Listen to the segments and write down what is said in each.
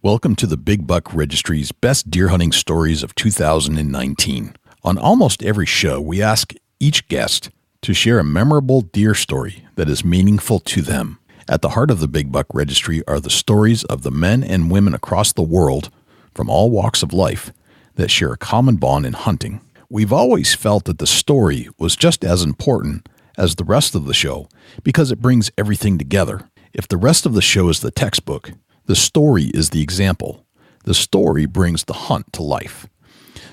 Welcome to the Big Buck Registry's Best Deer Hunting Stories of 2019. On almost every show, we ask each guest to share a memorable deer story that is meaningful to them. At the heart of the Big Buck Registry are the stories of the men and women across the world from all walks of life that share a common bond in hunting. We've always felt that the story was just as important as the rest of the show because it brings everything together. If the rest of the show is the textbook, the story is the example. The story brings the hunt to life.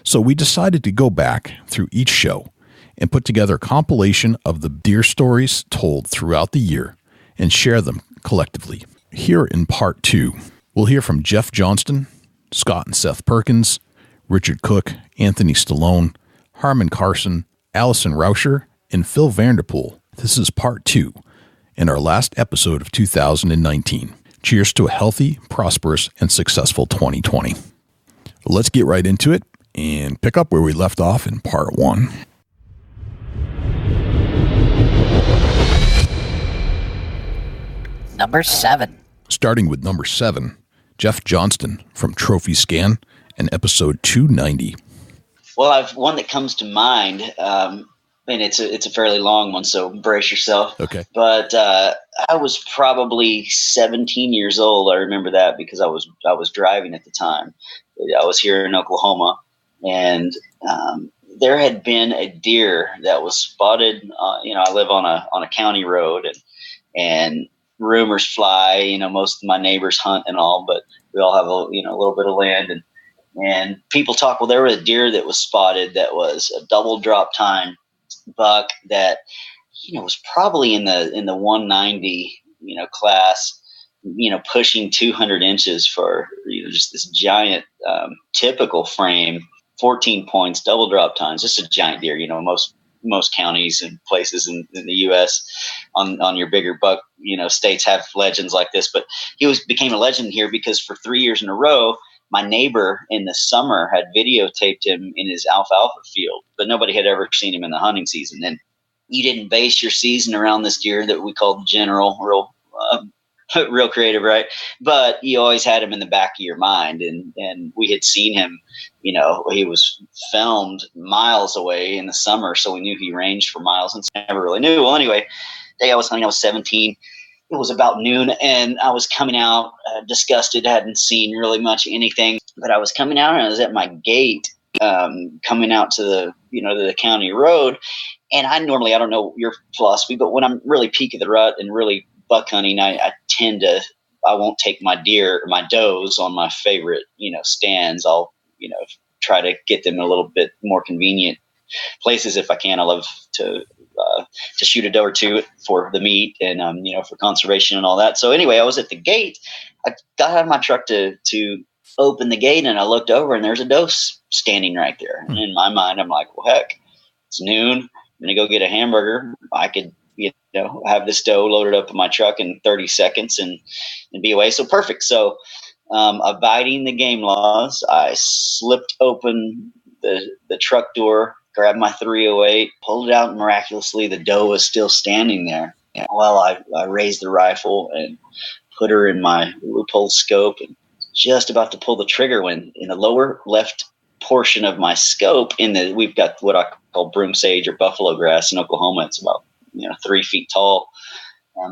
So we decided to go back through each show and put together a compilation of the deer stories told throughout the year and share them collectively. Here in part 2, we'll hear from Jeff Johnston, Scott and Seth Perkins, Richard Cook, Anthony Stallone, Harmon Carson, Allison Rauscher, and Phil Vanderpool. This is part 2 and our last episode of 2019. Cheers to a healthy, prosperous, and successful 2020. Let's get right into it and pick up where we left off in part 1. Number 7. Starting with number 7, Jeff Johnston from Trophy Scan and episode 290. Well, I've one that comes to mind, and it's a fairly long one, so brace yourself. Okay. But I was probably 17 years old. I remember that because I was driving at the time. I was here in Oklahoma, and there had been a deer that was spotted. I live on a county road, and rumors fly. Most of my neighbors hunt and all, but we all have a little bit of land, and people talk. Well, there was a deer that was spotted that was a double drop tine buck that was probably in the 190 class, pushing 200 inches for just this giant typical frame, 14 points, double drop tines, just a giant deer. Most counties and places in the U.S. on your bigger buck states have legends like this, but he became a legend here because for 3 years in a row, my neighbor in the summer had videotaped him in his alfalfa field, but nobody had ever seen him in the hunting season. And you didn't base your season around this deer that we called General, real creative, right? But you always had him in the back of your mind. And we had seen him, he was filmed miles away in the summer, so we knew he ranged for miles and never really knew. Well, anyway, day I was hunting, I was 17. It was about noon, and I was coming out disgusted. I hadn't seen really much anything, but I was coming out, and I was at my gate, coming out to the county road. And I don't know your philosophy, but when I'm really peak of the rut and really buck hunting, I won't take my deer or my does on my favorite, stands. I'll, try to get them in a little bit more convenient places if I can. I love to shoot a doe or two for the meat and, for conservation and all that. So anyway, I was at the gate. I got out of my truck to open the gate, and I looked over, and there's a doe standing right there. And in my mind, I'm like, well, heck, it's noon. I'm going to go get a hamburger. I could, have this doe loaded up in my truck in 30 seconds and be away. So perfect. So, abiding the game laws, I slipped open the truck door, grabbed my 308, pulled it out, and miraculously the doe was still standing there. Well, I raised the rifle and put her in my loophole scope and just about to pull the trigger when in the lower left portion of my scope we've got what I call broom sage or buffalo grass in Oklahoma. It's about 3 feet tall,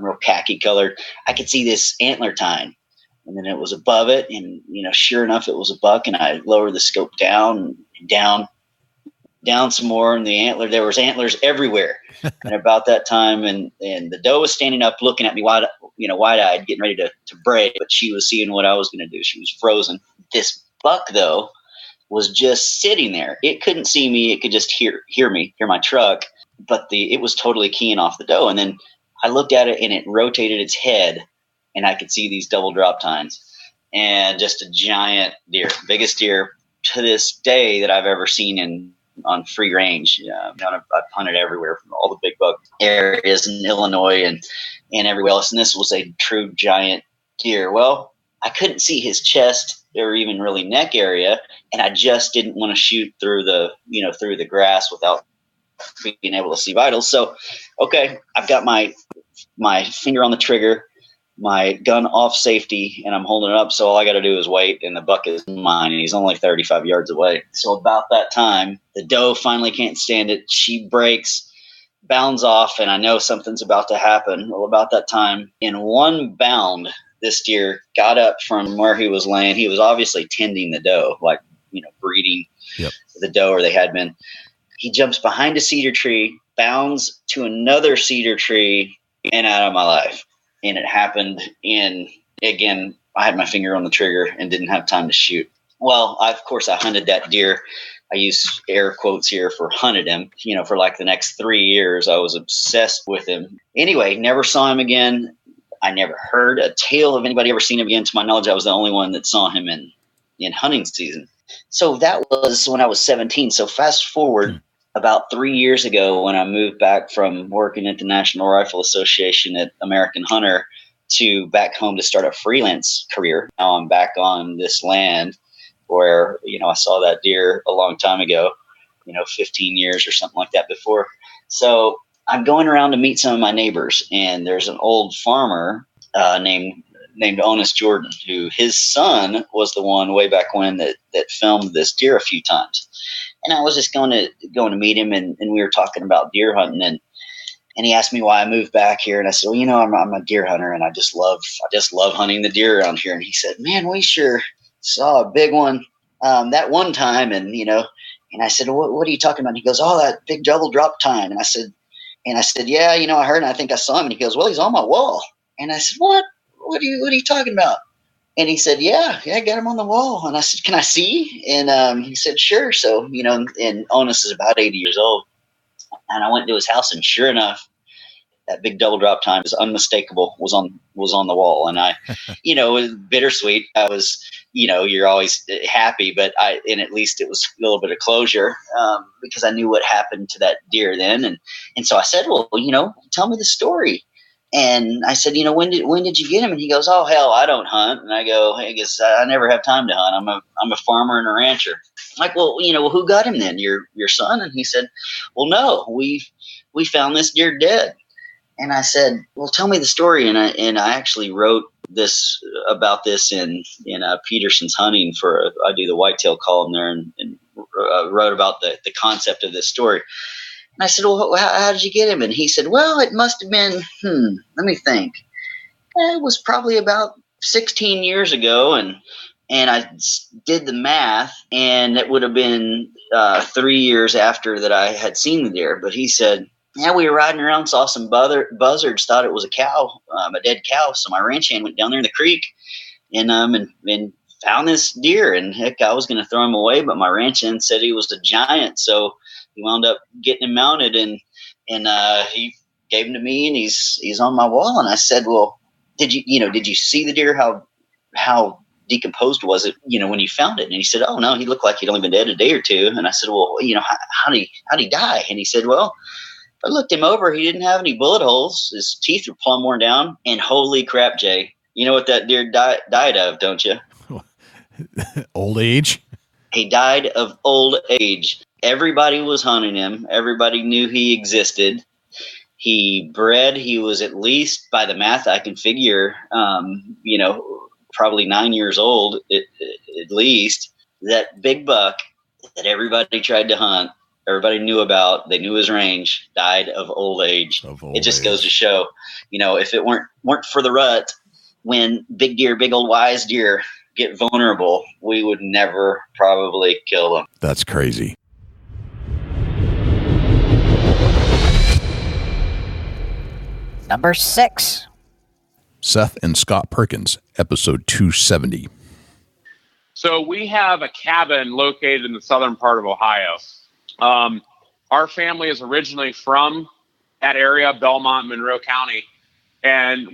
real khaki colored. I could see this antler tine, and then it was above it, and sure enough, it was a buck. And I lowered the scope down some more, and there was antlers everywhere. And about that time, and the doe was standing up looking at me wide-eyed, getting ready to break, but she was seeing what I was going to do. She was frozen. This buck, though, was just sitting there. It couldn't see me. It could just hear my truck, but it was totally keying off the doe. And then I looked at it, and it rotated its head, and I could see these double drop tines and just a giant deer, biggest deer to this day that I've ever seen on free range. I've hunted everywhere from all the big buck areas in Illinois and everywhere else. And this was a true giant deer. Well, I couldn't see his chest or even really neck area. And I just didn't want to shoot through the grass without being able to see vitals. So, okay, I've got my finger on the trigger. my gun off safety and I'm holding it up. So all I got to do is wait, and the buck is mine, and he's only 35 yards away. So about that time, the doe finally can't stand it. She breaks, bounds off, and I know something's about to happen. Well, about that time, in one bound, this deer got up from where he was laying. He was obviously tending the doe, like, breeding the doe, or they had been. He jumps behind a cedar tree, bounds to another cedar tree, and out of my life. And it happened again, I had my finger on the trigger and didn't have time to shoot. Well, of course, I hunted that deer. I use air quotes here for hunted him, for like the next 3 years. I was obsessed with him. Anyway, never saw him again. I never heard a tale of anybody ever seen him again. To my knowledge, I was the only one that saw him in hunting season. So that was when I was 17. So fast forward about 3 years ago, when I moved back from working at the National Rifle Association at American Hunter to back home to start a freelance career. Now I'm back on this land where, I saw that deer a long time ago, 15 years or something like that before. So I'm going around to meet some of my neighbors, and there's an old farmer named Honest Jordan, who his son was the one way back when that filmed this deer a few times. And I was just going to meet him, and we were talking about deer hunting, and he asked me why I moved back here, and I said, well, I'm a deer hunter, and I just love hunting the deer around here. And he said, man, we sure saw a big one that one time, and I said, well, what are you talking about? And he goes, oh, that big double drop time. And I said, yeah, I heard, and I think I saw him. And he goes, well, he's on my wall. And I said, what are you talking about? And he said, yeah, I got him on the wall. And I said, can I see? And he said, sure. So, and Onus is about 80 years old. And I went to his house, and sure enough, that big double drop time is unmistakable, was on the wall. And I, it was bittersweet. I was, you're always happy, but at least it was a little bit of closure, because I knew what happened to that deer then. And so I said, well, tell me the story. And I said, when did you get him? And he goes, oh, hell, I don't hunt. And I go, hey, I guess I never have time to hunt. I'm a farmer and a rancher. I'm like, well, who got him then? Your son? And he said, well, no, we found this deer dead. And I said, well, tell me the story. And I actually wrote about this in Peterson's Hunting I do the whitetail column there, and wrote about the concept of this story. And I said, well, how did you get him? And he said, well, it must have been, let me think. It was probably about 16 years ago. And I did the math, and it would have been 3 years after that I had seen the deer. But he said, yeah, we were riding around, saw some buzzards, thought it was a cow, a dead cow. So my ranch hand went down there in the creek and found this deer. And heck, I was going to throw him away, but my ranch hand said he was a giant. So he wound up getting him mounted, and he gave him to me, and he's on my wall. And I said, well, did you see the deer? How decomposed was it, when you found it? And he said, oh no, he looked like he'd only been dead a day or two. And I said, well, how'd he die? And he said, well, I looked him over. He didn't have any bullet holes. His teeth were plumb worn down. And holy crap, Jay, you know what that deer died of, don't you? Old age? He died of old age. Everybody was hunting him. Everybody knew he existed. He bred. He was, at least by the math I can figure, probably 9 years old at least. That big buck that everybody tried to hunt, everybody knew about, they knew his range, died of old age. It just goes to show, if it weren't for the rut, when big deer, big old wise deer get vulnerable, we would never probably kill them. That's crazy. Number 6. Seth and Scott Perkins, episode 270. So we have a cabin located in the southern part of Ohio. Our family is originally from that area, Belmont, Monroe County. And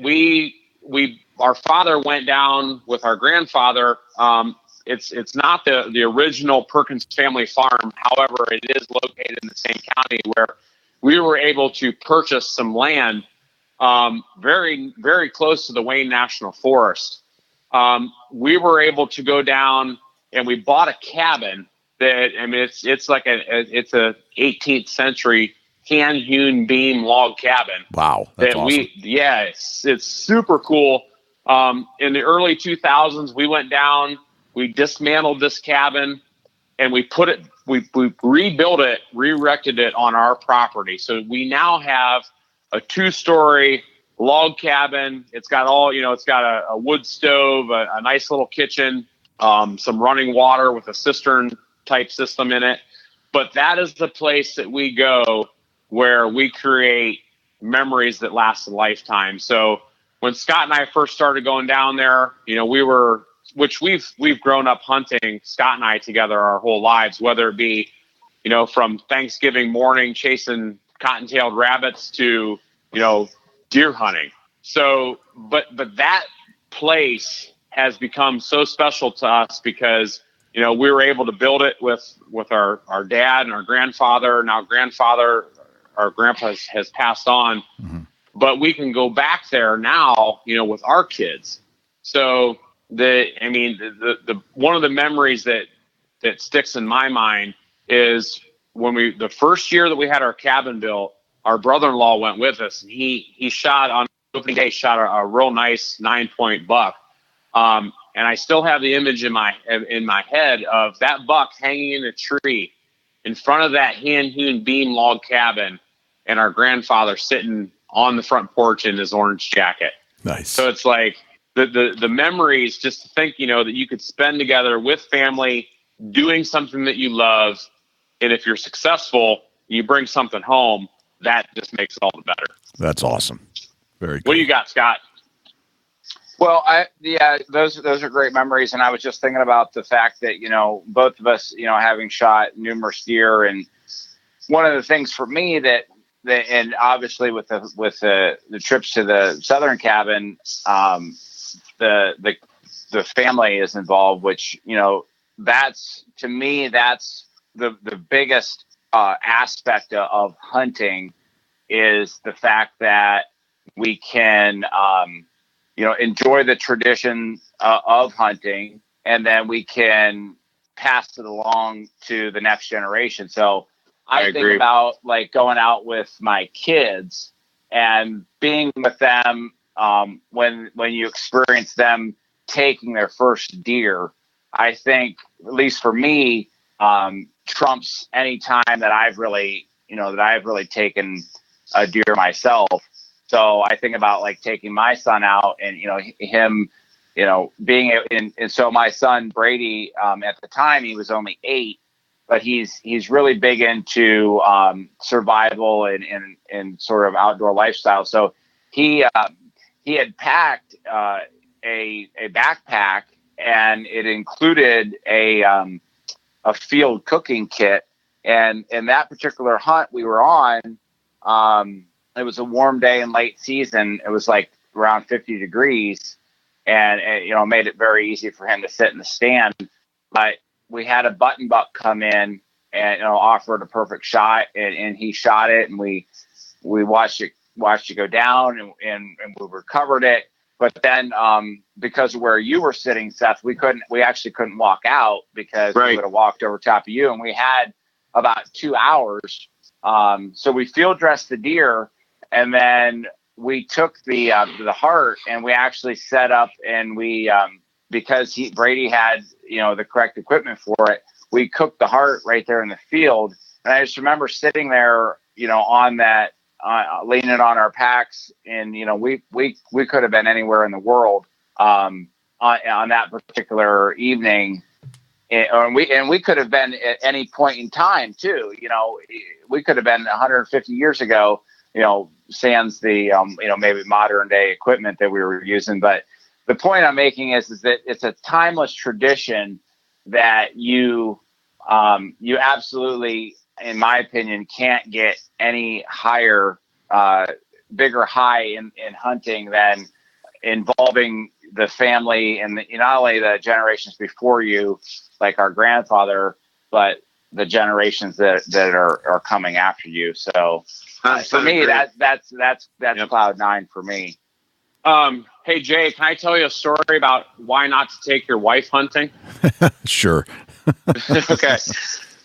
our father went down with our grandfather. It's not the original Perkins family farm. However, it is located in the same county, where we were able to purchase some land very, very close to the Wayne National Forest. We were able to go down, and we bought a cabin that, it's like it's a 18th century hand-hewn beam log cabin. Wow, that's awesome. It's super cool. In the early 2000s, we went down, we dismantled this cabin, and we rebuilt it, re-erected it on our property. So we now have a 2-story log cabin. It's got it's got a wood stove, a nice little kitchen, some running water with a cistern type system in it. But that is the place that we go where we create memories that last a lifetime. So when Scott and I first started going down there, we've grown up hunting, Scott and I together our whole lives, whether it be, from Thanksgiving morning chasing cotton-tailed rabbits to, deer hunting. So, but that place has become so special to us because, we were able to build it with our dad and our grandfather. Now our grandpa has passed on, but we can go back there now, with our kids. So the one of the memories that sticks in my mind is when the first year that we had our cabin built, our brother-in-law went with us, and he shot on opening day, a real nice 9-point buck. And I still have the image in my head of that buck hanging in a tree in front of that hand-hewn beam log cabin, and our grandfather sitting on the front porch in his orange jacket. Nice. So it's like the memories, just to think, that you could spend together with family doing something that you love. And if you're successful, you bring something home, that just makes it all the better. That's awesome. Very cool. What do you got, Scott? Well, those are great memories. And I was just thinking about the fact that, both of us, having shot numerous deer. And one of the things for me and obviously with the trips to the southern cabin, the family is involved, which, that's, to me, that's the biggest aspect of hunting, is the fact that we can, enjoy the tradition of hunting, and then we can pass it along to the next generation. So I think about like going out with my kids and being with them when you experience them taking their first deer. I think, at least for me, trumps any time that I've really taken a deer myself. So I think about like taking my son out and, him, being, and so my son Brady, at the time he was only 8, but he's really big into survival and sort of outdoor lifestyle. So he had packed a backpack, and it included a field cooking kit. And in that particular hunt we were on, it was a warm day in late season. It was like around 50 degrees, and it made it very easy for him to sit in the stand. But we had a button buck come in and offered a perfect shot, and he shot it, and we watched it go down, and we recovered it. But then because of where you were sitting, Seth, we actually couldn't walk out because we would have walked over top of you, and we had about 2 hours. So we field dressed the deer, and then we took the heart, and we actually set up, and we because Brady had the correct equipment for it, we cooked the heart right there in the field. And I just remember sitting there, on that, leaning on our packs, and we could have been anywhere in the world on that particular evening. And we could have been at any point in time too. We could have been 150 years ago, sans the maybe modern day equipment that we were using. But the point I'm making is that it's a timeless tradition that you absolutely, in my opinion, can't get any higher, bigger high in hunting than involving the family and not only the generations before you, like our grandfather, but the generations that are coming after you. So for me, that's cloud 9 for me. Hey Jay, can I tell you a story about why not to take your wife hunting? Sure. Okay.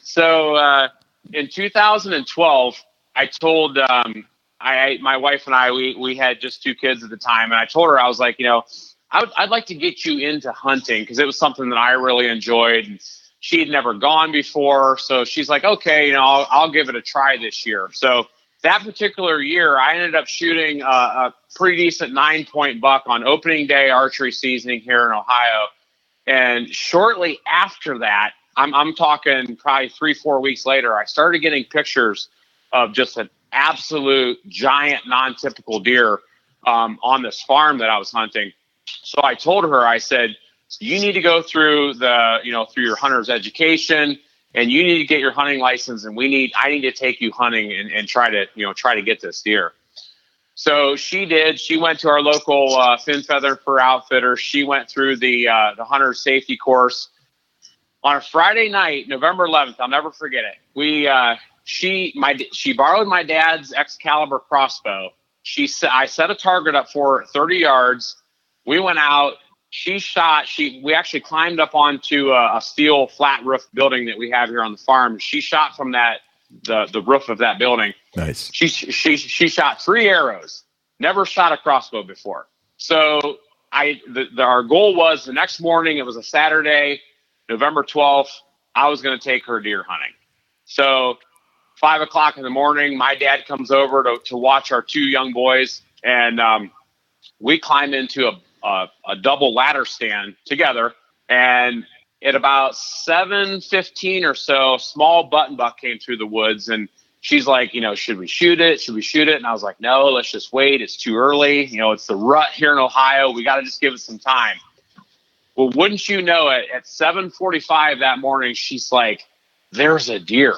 So in 2012, I told my wife and I, we had just 2 kids at the time, and I told her, I was like, I'd like to get you into hunting, because it was something that I really enjoyed. And she had never gone before. So she's like, okay, I'll give it a try this year. So that particular year, I ended up shooting a pretty decent 9-point buck on opening day archery season here in Ohio. And shortly after that, I'm talking probably 3-4 weeks later, I started getting pictures of just an absolute giant non-typical deer on this farm that I was hunting. So I told her, I said, you need to go through through your hunter's education, and you need to get your hunting license, and I need to take you hunting and try to get this deer. So she did. She went to our local fin, feather, and fur outfitter. She went through the hunter safety course on a Friday night, November 11th. I'll never forget it. She borrowed my dad's Excalibur crossbow. I set a target up for her at 30 yards. We went out. She shot. We actually climbed up onto a steel flat roof building that we have here on the farm. She shot from the roof of that building. Nice. She shot 3 arrows. Never shot a crossbow before. So our goal was the next morning. It was a Saturday, November 12th. I was going to take her deer hunting. So 5 o'clock in the morning, my dad comes over to watch our 2 young boys, and we climb into a double ladder stand together. And at about 7:15 or so, a small button buck came through the woods, and she's like, should we shoot it? Should we shoot it? And I was like, no, let's just wait. It's too early. It's the rut here in Ohio. We got to just give it some time. Well, wouldn't you know it, at 7:45 that morning, she's like, there's a deer.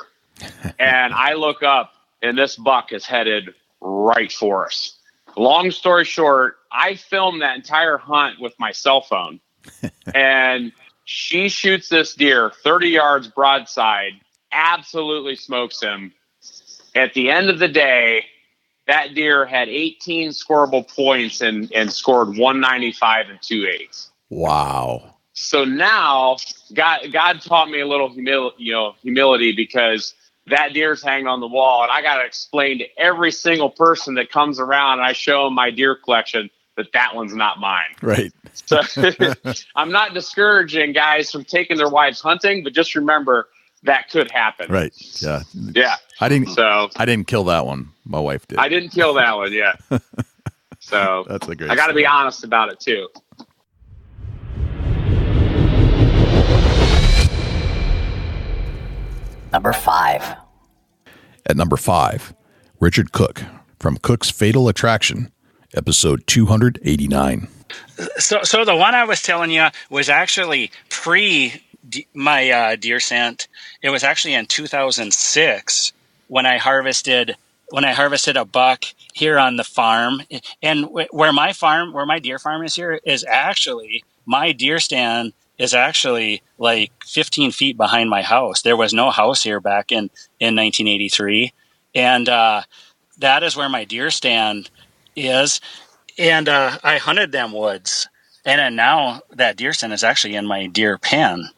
And I look up, and this buck is headed right for us. Long story short, I filmed that entire hunt with my cell phone. And she shoots this deer 30 yards broadside, absolutely smokes him. At the end of the day, that deer had 18 scoreable points and scored 195 2/8. Wow. So now God taught me a little humility, because that deer's hanging on the wall, and I got to explain to every single person that comes around, and I show them my deer collection, that one's not mine. Right. So I'm not discouraging guys from taking their wives hunting, but just remember that could happen. Right. Yeah. Yeah. I didn't kill that one. My wife did. I didn't kill that one. Yeah. So that's a great I got to story. be honest about it too. Number 5. At number 5, Richard Cook from Cook's Fatal Attraction, episode 289. So the one I was telling you was actually my deer scent. It was actually in 2006 when I harvested a buck here on the farm. And where my deer farm is here is actually, my deer stand is actually like 15 feet behind my house. There was no house here back in 1983. And that is where my deer stand is. And I hunted them woods. And then now that deer stand is actually in my deer pen.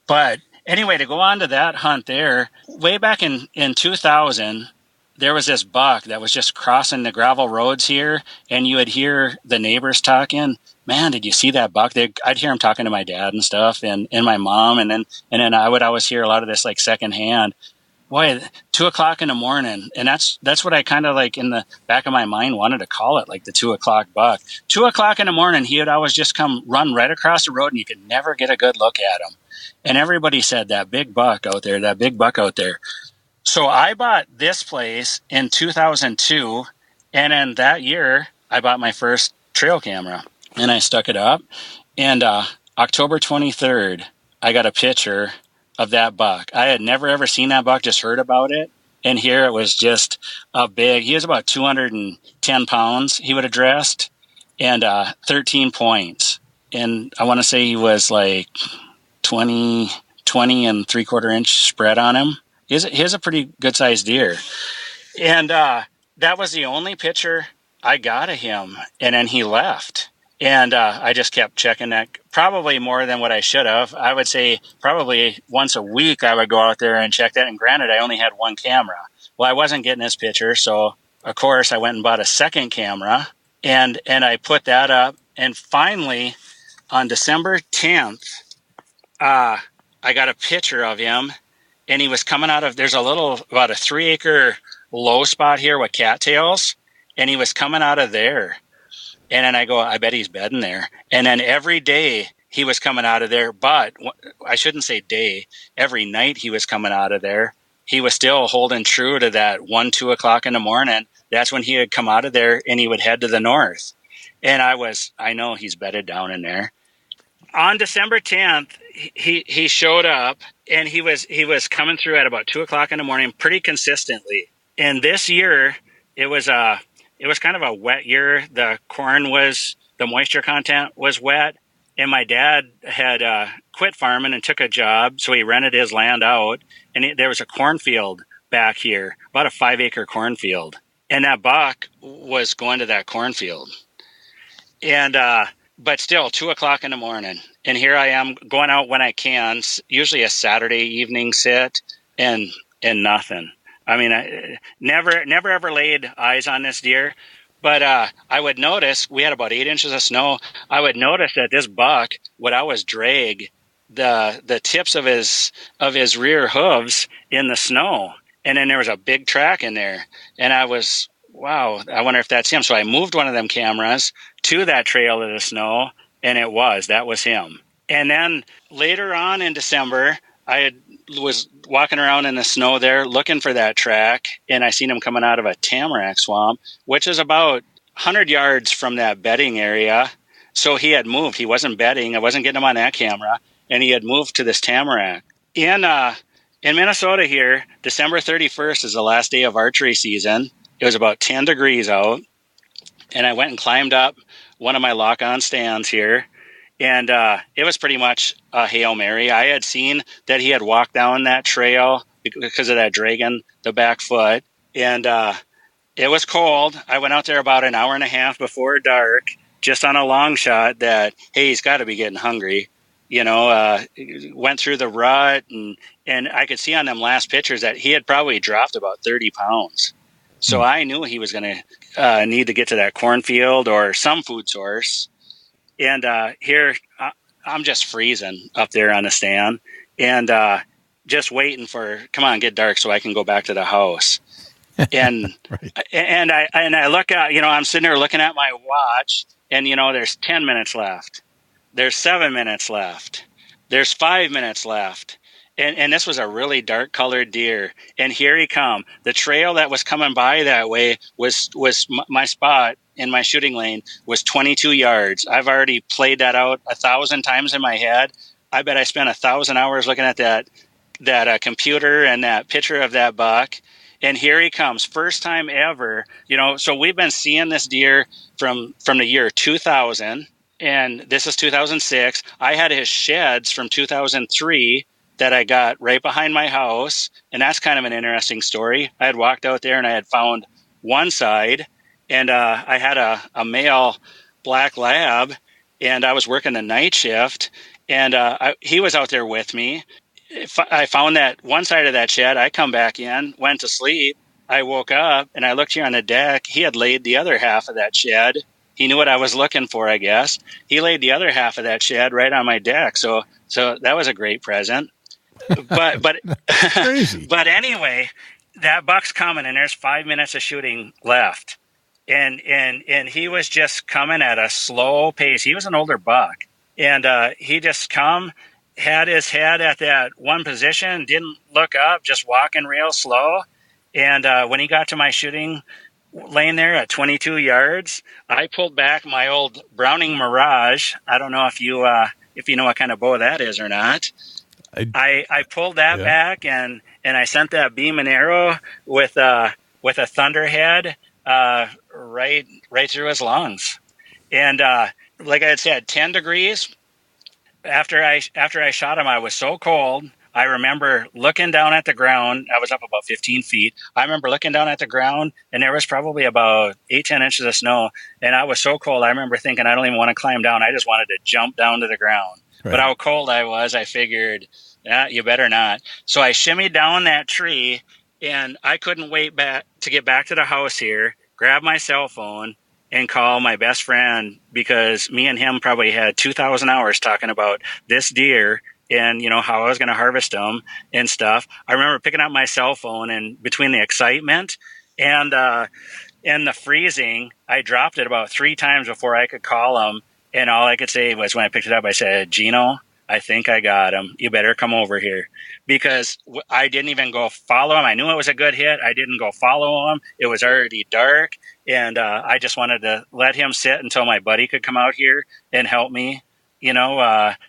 But anyway, to go on to that hunt there, way back in 2000, there was this buck that was just crossing the gravel roads here, and you would hear the neighbors talking, man, did you see that buck? I'd hear them talking to my dad and stuff, and my mom, and then I would always hear a lot of this like secondhand. Boy, 2:00 in the morning, and that's what I kind of like in the back of my mind wanted to call it, like the 2:00 buck. 2:00 in the morning, he would always just come run right across the road, and you could never get a good look at him. And everybody said, that big buck out there. So I bought this place in 2002, and in that year, I bought my first trail camera, and I stuck it up. And October 23rd, I got a picture of that buck. I had never, ever seen that buck, just heard about it. And here it was just he was about 210 pounds he would have dressed, and 13 points. And I want to say he was like 20 and 3/4 inch spread on him. He has a pretty good sized deer. And that was the only picture I got of him. And then he left. And I just kept checking that, probably more than what I should have. I would say probably once a week I would go out there and check that. And granted, I only had one camera. Well, I wasn't getting this picture. So, of course, I went and bought a second camera. And I put that up. And finally, on December 10th, I got a picture of him, and he was coming out of, there's about a 3-acre low spot here with cattails, and he was coming out of there. And then I go, I bet he's bedding there. And then every day he was coming out of there, but I shouldn't say day. Every night he was coming out of there. He was still holding true to that 1, 2 o'clock in the morning. That's when he would come out of there, and he would head to the north. And I know he's bedded down in there. On December 10th, he showed up, and he was coming through at about 2 o'clock in the morning pretty consistently. And this year, it was kind of a wet year. The moisture content was wet, and my dad had quit farming and took a job, so he rented his land out, and there was a cornfield back here, about a 5-acre cornfield, and that buck was going to that cornfield. And but still, 2 o'clock in the morning, and here I am going out when I can, usually a Saturday evening sit, and nothing. I mean, I never ever laid eyes on this deer, but I would notice, we had about 8 inches of snow. I would notice that this buck would always drag the tips of his rear hooves in the snow, and then there was a big track in there, and I was, wow, I wonder if that's him. So I moved one of them cameras to that trail of the snow, and that was him. And then later on in December, I was walking around in the snow there looking for that track, and I seen him coming out of a tamarack swamp, which is about 100 yards from that bedding area. So he had moved. He wasn't bedding. I wasn't getting him on that camera, and he had moved to this tamarack. In Minnesota here, December 31st is the last day of archery season. It was about 10 degrees out, and I went and climbed up one of my lock-on stands here, and it was pretty much a Hail Mary. I had seen that he had walked down that trail because of that dragging the back foot, and it was cold. I went out there about an hour and a half before dark, just on a long shot that, hey, he's got to be getting hungry. Went through the rut, and I could see on them last pictures that he had probably dropped about 30 pounds. So I knew he was going to need to get to that cornfield or some food source. And here, I'm just freezing up there on the stand and just waiting for, come on, get dark so I can go back to the house. And right. and I look at, I'm sitting there looking at my watch, and, there's 10 minutes left. There's 7 minutes left. There's 5 minutes left. And this was a really dark colored deer. And here he come. The trail that was coming by that way was my spot in my shooting lane was 22 yards. I've already played that out 1,000 times in my head. I bet I spent 1,000 hours looking at that computer and that picture of that buck. And here he comes. First time ever, so we've been seeing this deer from the year 2000. And this is 2006. I had his sheds from 2003 that I got right behind my house. And that's kind of an interesting story. I had walked out there and I had found one side, and I had a male black lab, and I was working the night shift, and he was out there with me. I found that one side of that shed. I come back in, went to sleep. I woke up and I looked here on the deck. He had laid the other half of that shed. He knew what I was looking for, I guess. He laid the other half of that shed right on my deck. So that was a great present. But crazy. But anyway, that buck's coming, and there's 5 minutes of shooting left, and he was just coming at a slow pace. He was an older buck, and he just had his head at that one position, didn't look up, just walking real slow. And when he got to my shooting lane there at 22 yards, I pulled back my old Browning Mirage. I don't know if you know what kind of bow that is or not. I pulled that back, and I sent that beam and arrow with a thunderhead right through his lungs. And like I had said, 10 degrees. After I shot him, I was so cold. I remember looking down at the ground. I was up about 15 feet. I remember looking down at the ground, and there was probably about 8-10 inches of snow. And I was so cold, I remember thinking, I don't even want to climb down. I just wanted to jump down to the ground. Right. But how cold I was, I figured, you better not. So I shimmied down that tree, and I couldn't wait to get back to the house here, grab my cell phone, and call my best friend, because me and him probably had 2,000 hours talking about this deer and, how I was going to harvest them and stuff. I remember picking up my cell phone, and between the excitement and the freezing, I dropped it about 3 times before I could call him. And all I could say was, when I picked it up, I said, "Gino, I think I got him. You better come over here." Because I didn't even go follow him. I knew it was a good hit. I didn't go follow him. It was already dark. And I just wanted to let him sit until my buddy could come out here and help me,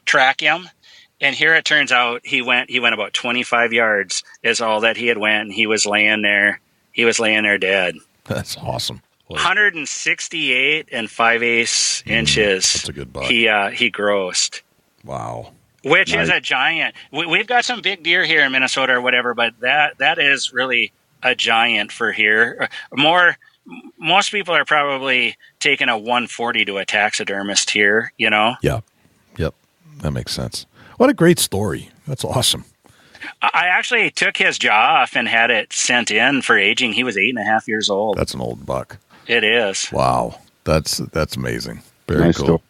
track him. And here it turns out he went about 25 yards is all that he had went. And he was laying there. He was laying there dead. That's awesome. 168 and 5/8 inches. That's a good buck. He grossed. Wow. Which is a giant. We've got some big deer here in Minnesota or whatever, but that is really a giant for here. Most people are probably taking a 140 to a taxidermist here, Yeah. Yep. That makes sense. What a great story. That's awesome. I actually took his jaw off and had it sent in for aging. He was 8.5 years old. That's an old buck. It is. Wow. That's amazing. Very nice cool. Story.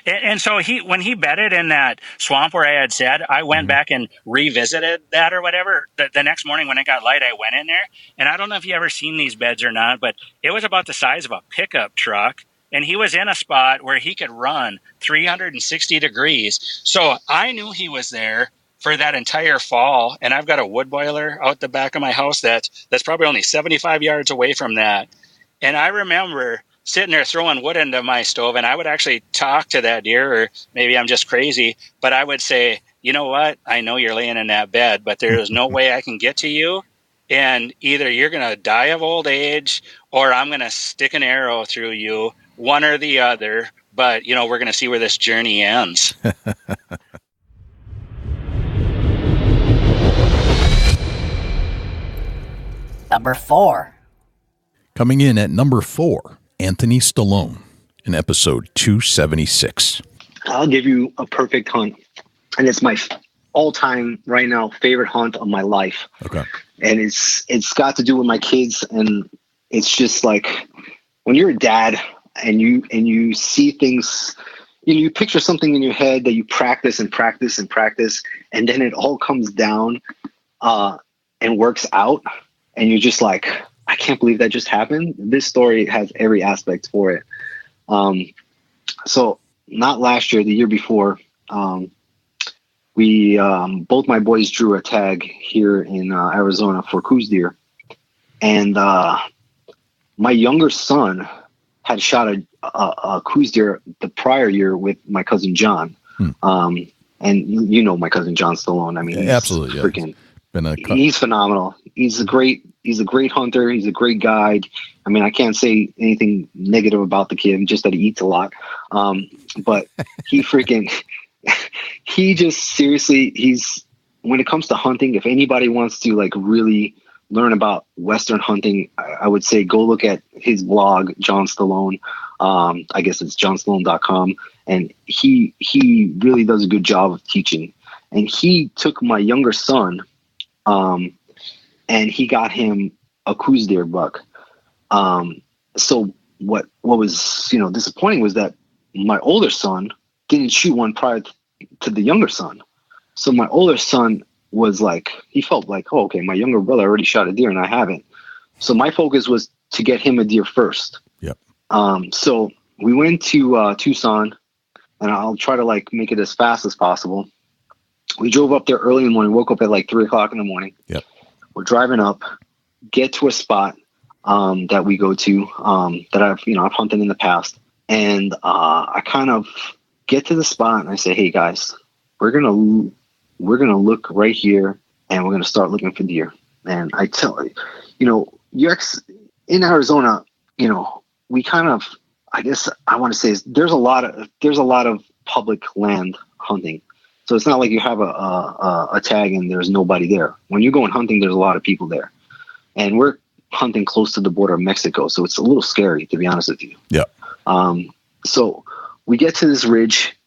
And so when he bedded in that swamp where I had said, I went back and revisited that or whatever. The next morning when it got light, I went in there. And I don't know if you ever seen these beds or not, but it was about the size of a pickup truck. And he was in a spot where he could run 360 degrees. So I knew he was there for that entire fall. And I've got a wood boiler out the back of my house that's probably only 75 yards away from that. And I remember sitting there throwing wood into my stove, and I would actually talk to that deer, or maybe I'm just crazy, but I would say, "You know what? I know you're laying in that bed, but there is no way I can get to you. And either you're going to die of old age, or I'm going to stick an arrow through you, one or the other. But, we're going to see where this journey ends." Number 4. Coming in at number 4, Anthony Stallone in episode 276. I'll give you a perfect hunt. And it's my all-time, right now, favorite hunt of my life. Okay. And it's got to do with my kids. And it's just like, when you're a dad and you see things, you picture something in your head that you practice and practice and practice, and then it all comes down and works out. And you're just like, I can't believe that just happened. This story has every aspect for it. So not last year, the year before, we both my boys drew a tag here in Arizona for Coues deer. And my younger son had shot a Coues deer the prior year with my cousin John. And my cousin John Stallone. I mean, yeah, absolutely. Freaking, yeah. He's phenomenal. He's a great hunter. He's a great guide. I mean, I can't say anything negative about the kid, just that he eats a lot. But he he just seriously, when it comes to hunting, if anybody wants to like really learn about Western hunting, I would say go look at his blog, John Stallone. I guess it's johnstallone.com. And he really does a good job of teaching. And he took my younger son, and he got him a Coues deer buck. So what was, disappointing was that my older son didn't shoot one prior to the younger son. So my older son was like, he felt like, oh, okay, my younger brother already shot a deer and I haven't. So my focus was to get him a deer first. Yep. So we went to Tucson, and I'll try to like make it as fast as possible. We drove up there early in the morning, woke up at like 3:00 in the morning. Yep. We're driving up, get to a spot that we go to that I've hunted in the past. And I kind of get to the spot and I say, hey guys, we're gonna look right here and we're gonna start looking for deer. And I tell you, in Arizona, we kind of, I guess I want to say is there's a lot of public land hunting. So it's not like you have a tag and there's nobody there. When you're going hunting, there's a lot of people there. And we're hunting close to the border of Mexico, so it's a little scary, to be honest with you. Yeah. So we get to this ridge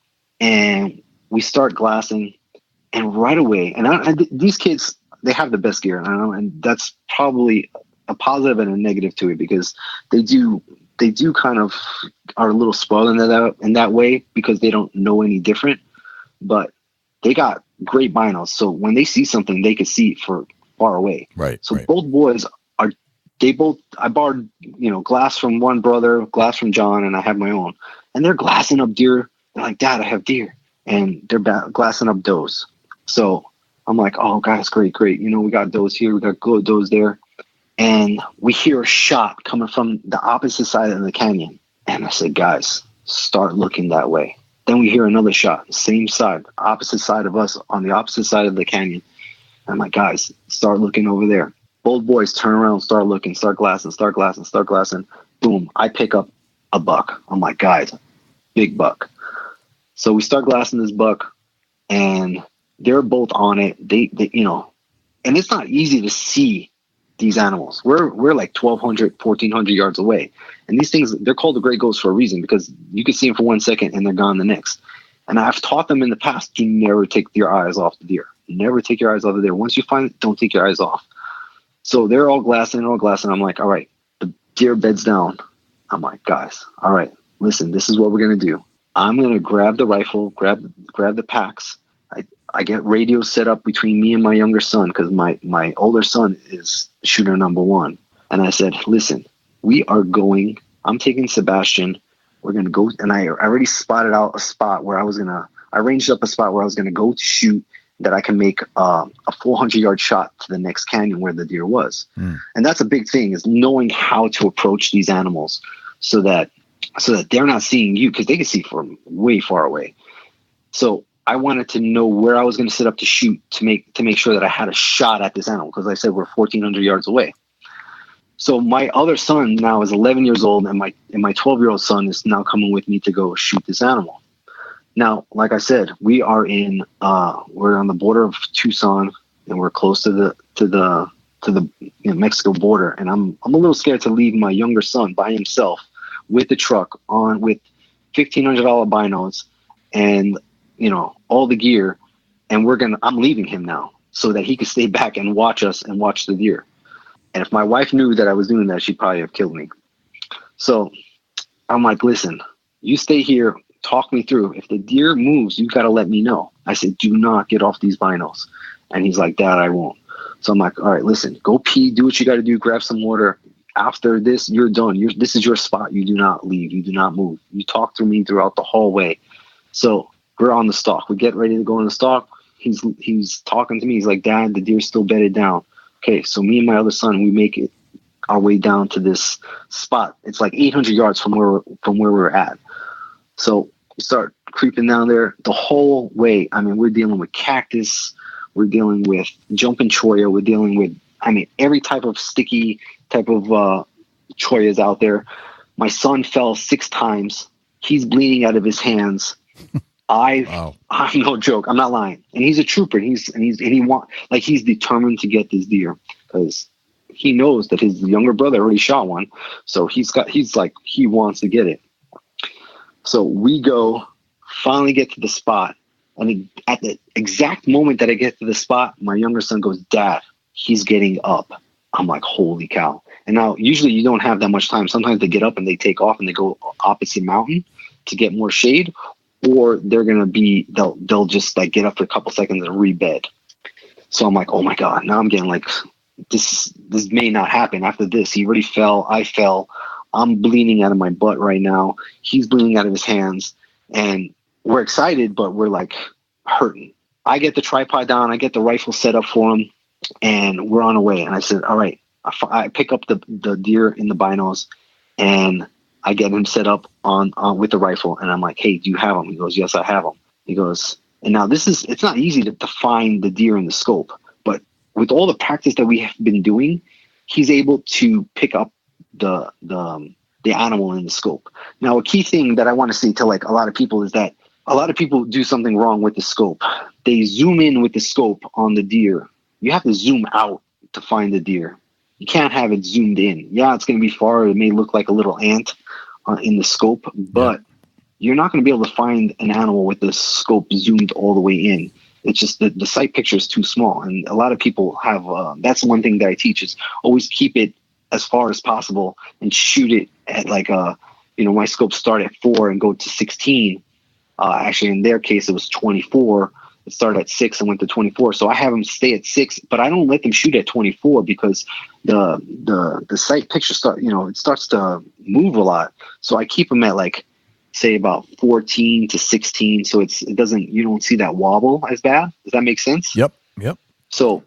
and we start glassing, and right away, and these kids, they have the best gear, and that's probably a positive and a negative to it, because they do they do kind of are a little spoiled in that way because they don't know any different. But they got great binos, so when they see something, they can see it for far away. Right. So both boys are. I borrowed, glass from one brother, glass from John, and I have my own. And they're glassing up deer. They're like, Dad, I have deer. And they're glassing up does. So I'm like, oh, guys, great. We got does here. We got good does there. And we hear a shot coming from the opposite side of the canyon. And I said, guys, start looking that way. Then we hear another shot, same side, opposite side of us, on the opposite side of the canyon. I'm like, guys, start looking over there. Both boys turn around, start looking, start glassing. Boom, I pick up a buck. I'm like, guys, big buck. So we start glassing this buck, and they're both on it. They and it's not easy to see these animals. We're like 1,200, 1,400 yards away. And these things, they're called the gray ghosts for a reason, because you can see them for 1 second and they're gone the next. And I've taught them in the past to never take your eyes off the deer. Never take your eyes off the deer. Once you find it, don't take your eyes off. So they're all glassing. I'm like, all right, the deer beds down. I'm like, guys, all right, listen, this is what we're going to do. I'm going to grab the rifle, grab the packs. I get radios set up between me and my younger son, because my older son is shooter number one. And I said, listen, I'm taking Sebastian. We're going to go. And I already spotted out a spot where I ranged up a spot where I was going to go to shoot, that I can make a 400-yard shot to the next canyon where the deer was. And that's a big thing, is knowing how to approach these animals so that they're not seeing you, because they can see from way far away. So I wanted to know where I was going to set up to shoot to make sure that I had a shot at this animal, because I said we're 1,400 yards away. So my other son now is 11 years old, and my 12-year-old son is now coming with me to go shoot this animal. Now, like I said, we're on the border of Tucson, and we're close to the Mexico border. And I'm a little scared to leave my younger son by himself with the truck with $1,500 binos and all the gear, and I'm leaving him now so that he could stay back and watch us and watch the deer. And if my wife knew that I was doing that, she'd probably have killed me. So I'm like, listen, you stay here. Talk me through. If the deer moves, you got to let me know. I said, do not get off these binos. And he's like, Dad, I won't. So I'm like, all right, listen, go pee, do what you got to do, grab some water. After this, you're done. This is your spot. You do not leave. You do not move. You talk through me throughout the whole way. So we're on the stalk. We get ready to go on the stalk. He's talking to me. He's like, Dad, the deer's still bedded down. Okay, so me and my other son, we make it our way down to this spot. It's like 800 yards from where we're at. So we start creeping down there the whole way. I mean, we're dealing with cactus. We're dealing with jumping cholla. We're dealing with, every type of sticky type of chollas out there. My son fell 6 times. He's bleeding out of his hands. I'm no joke. I'm not lying. And he's a trooper. He's determined to get this deer, because he knows that his younger brother already shot one. So he wants to get it. So we finally get to the spot. And at the exact moment that I get to the spot, my younger son goes, Dad, he's getting up. I'm like, holy cow. And now usually you don't have that much time. Sometimes they get up and they take off and they go opposite mountain to get more shade, or they'll just like get up for a couple seconds and rebed. So I'm like, oh my God, now I'm getting like, this may not happen after this. He already fell. I fell. I'm bleeding out of my butt right now. He's bleeding out of his hands, and we're excited, but we're like hurting. I get the tripod down. I get the rifle set up for him, and we're on our way. And I said, all right, I pick up the deer in the binos, and I get him set up on with the rifle. And I'm like, hey, do you have him? He goes, yes, I have him. He goes, and now it's not easy to find the deer in the scope, but with all the practice that we have been doing, he's able to pick up the animal in the scope. Now, a key thing that I want to say to like a lot of people is that a lot of people do something wrong with the scope. They zoom in with the scope on the deer. You have to zoom out to find the deer. You can't have it zoomed in. Yeah, it's going to be far. It may look like a little ant in the scope, but you're not going to be able to find an animal with the scope zoomed all the way in. It's just the sight picture is too small. And a lot of people have, that's one thing that I teach is always keep it as far as possible and shoot it at like my scopes start at 4 and go to 16. Actually, in their case, it was 24. It started at 6 and went to 24. So I have them stay at 6, but I don't let them shoot at 24 because the sight picture it starts to move a lot. So I keep them at like, say about 14 to 16. So you don't see that wobble as bad. Does that make sense? Yep. So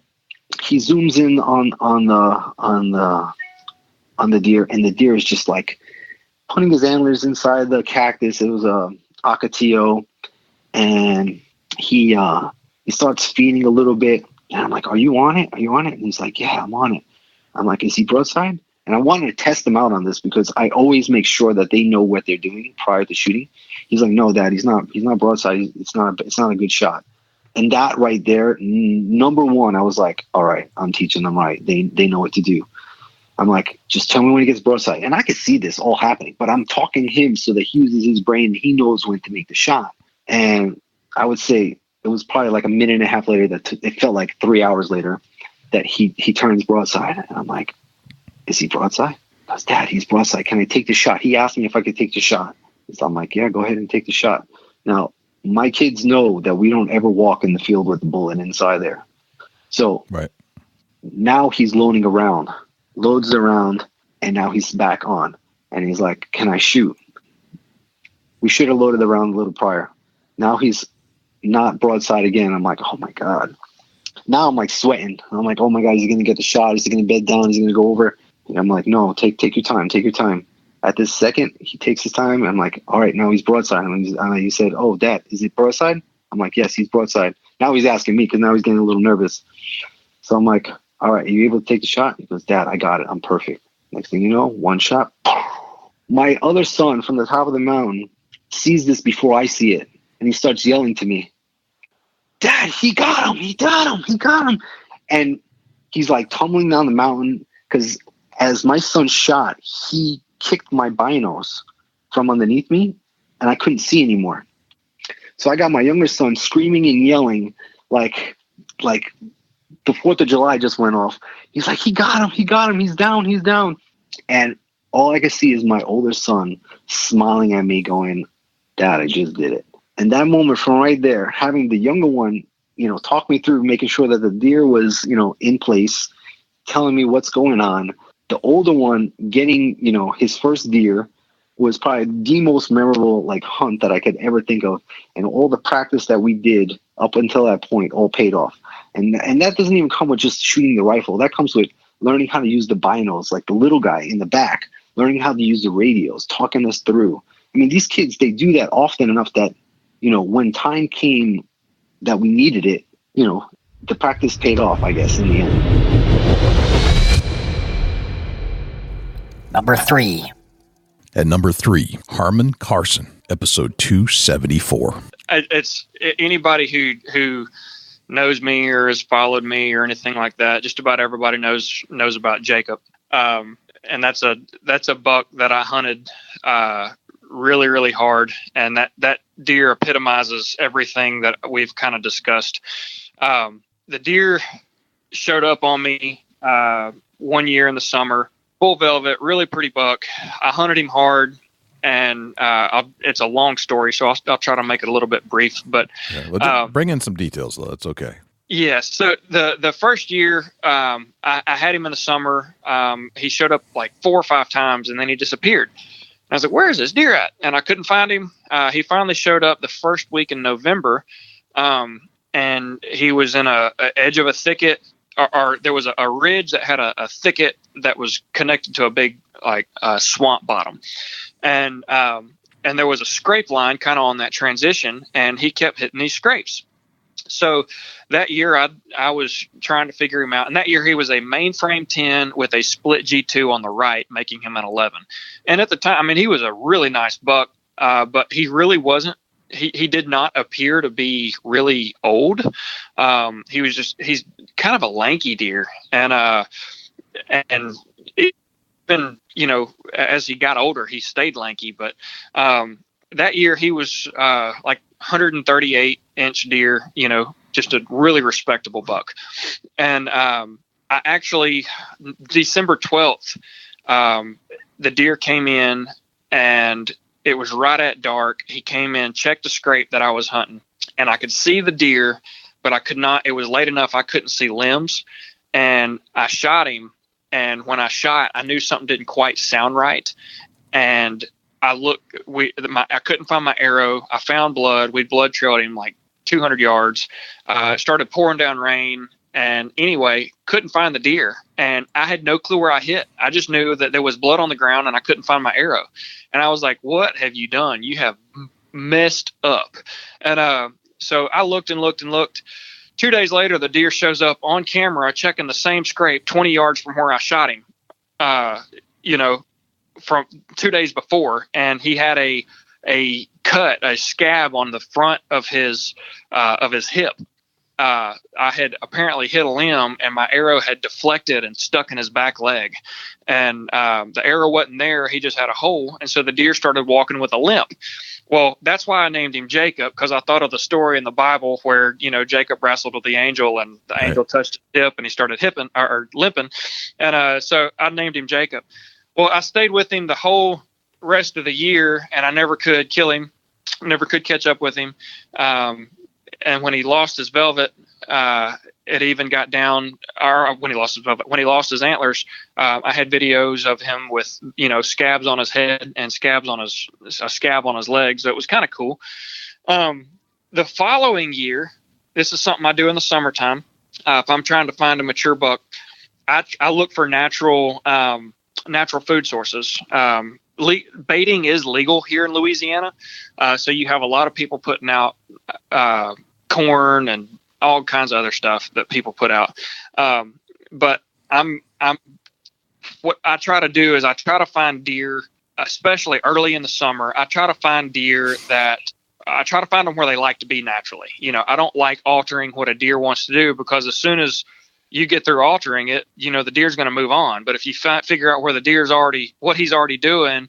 he zooms in on the deer, and the deer is just like putting his antlers inside the cactus. It was a Ocotillo, and he starts feeding a little bit, and I'm like, "Are you on it? Are you on it?" And he's like, "Yeah, I'm on it." I'm like, "Is he broadside?" And I wanted to test him out on this because I always make sure that they know what they're doing prior to shooting. He's like, "No, Dad, he's not broadside. It's not a good shot." And that right there, number one, I was like, "All right, I'm teaching them right. They know what to do." I'm like, "Just tell me when he gets broadside." And I could see this all happening, but I'm talking to him so that he uses his brain. He knows when to make the shot. And I would say it was probably like a minute and a half later it felt like 3 hours later that he turns broadside. And I'm like, "Is he broadside?" He goes, "Dad, he's broadside. Can I take the shot?" He asked me if I could take the shot. So I'm like, "Yeah, go ahead and take the shot." Now, my kids know that we don't ever walk in the field with the bullet inside there. So right now he's loading around, loads around, and now he's back on. And he's like, "Can I shoot?" We should have loaded around a little prior. Now he's not broadside again. I'm like, "Oh my God." Now I'm like sweating. I'm like, "Oh my God, is he going to get the shot? Is he going to bed down? Is he going to go over?" And I'm like, "No, take your time. Take your time." At this second, he takes his time. I'm like, "All right, now he's broadside." And he said, "Oh, Dad, is it broadside?" I'm like, "Yes, he's broadside." Now he's asking me because now he's getting a little nervous. So I'm like, "All right, are you able to take the shot?" He goes, "Dad, I got it. I'm perfect." Next thing you know, one shot. My other son from the top of the mountain sees this before I see it. And he starts yelling to me, "Dad, he got him. He got him. He got him." And he's like tumbling down the mountain because as my son shot, he kicked my binos from underneath me and I couldn't see anymore. So I got my younger son screaming and yelling like the 4th of July just went off. He's like, "He got him. He got him. He's down. He's down." And all I could see is my older son smiling at me going, "Dad, I just did it." And that moment from right there, having the younger one, talk me through making sure that the deer was, in place, telling me what's going on. The older one getting, his first deer was probably the most memorable hunt that I could ever think of. And all the practice that we did up until that point all paid off. And that doesn't even come with just shooting the rifle. That comes with learning how to use the binos, like the little guy in the back, learning how to use the radios, talking us through. I mean, these kids, they do that often enough that, when time came that we needed it, the practice paid off, I guess, in the end. Number 3. At number 3, Harmon Carson, episode 274. It's anybody who knows me or has followed me or anything like that. Just about everybody knows about Jacob. And that's a buck that I hunted really, really hard. And that deer epitomizes everything that we've kind of discussed. The deer showed up on me 1 year in the summer, full velvet, really pretty buck. I hunted him hard, and it's a long story, so I'll try to make it a little bit brief. But just bring in some details, though. It's okay. Yes. So the first year, I had him in the summer. He showed up like 4 or 5 times, and then he disappeared. And I was like, "Where is this deer at?" And I couldn't find him. He finally showed up the first week in November, and he was in a edge of a thicket, or there was a ridge that had a thicket that was connected to a big swamp bottom, and there was a scrape line kind of on that transition, and he kept hitting these scrapes. So that year I was trying to figure him out. And that year he was a mainframe 10 with a split G2 on the right, making him an 11. And at the time, I mean, he was a really nice buck, but he really wasn't. He did not appear to be really old. He's kind of a lanky deer. And even, as he got older, he stayed lanky. But that year he was like 138 inch deer, just a really respectable buck. And I actually, December 12th, the deer came in, and it was right at dark. He came in, checked the scrape that I was hunting, and I could see the deer, but I could not. It was late enough I couldn't see limbs, and I shot him. And when I shot, I knew something didn't quite sound right, and I looked. I couldn't find my arrow. I found blood. We blood trailed him like 200 yards. It started pouring down rain. And anyway, couldn't find the deer, and I had no clue where I hit. I just knew that there was blood on the ground, and I couldn't find my arrow. And I was like, "What have you done? You have messed up." And so I looked and looked and looked. 2 days later, the deer shows up on camera, checking the same scrape 20 yards from where I shot him. From 2 days before, and he had a cut, a scab on the front of his hip. I had apparently hit a limb, and my arrow had deflected and stuck in his back leg. And the arrow wasn't there. He just had a hole. And so the deer started walking with a limp. Well, that's why I named him Jacob, because I thought of the story in the Bible where, Jacob wrestled with the angel, and the angel touched his hip, and he started limping. And so I named him Jacob. Well, I stayed with him the whole rest of the year, and I never could kill him, never could catch up with him. And when he lost his velvet, it even got down. Or when he lost his velvet, when he lost his antlers, I had videos of him with scabs on his head and a scab on his legs. So it was kind of cool. The following year, this is something I do in the summertime. If I'm trying to find a mature buck, I look for natural food sources. Baiting is legal here in Louisiana, so you have a lot of people putting out corn and all kinds of other stuff that people put out. But what I try to do is I try to find deer, especially early in the summer. I try to find deer I try to find them where they like to be naturally. I don't like altering what a deer wants to do, because as soon as you get through altering it, the deer's going to move on. But if you figure out where the deer's what he's already doing,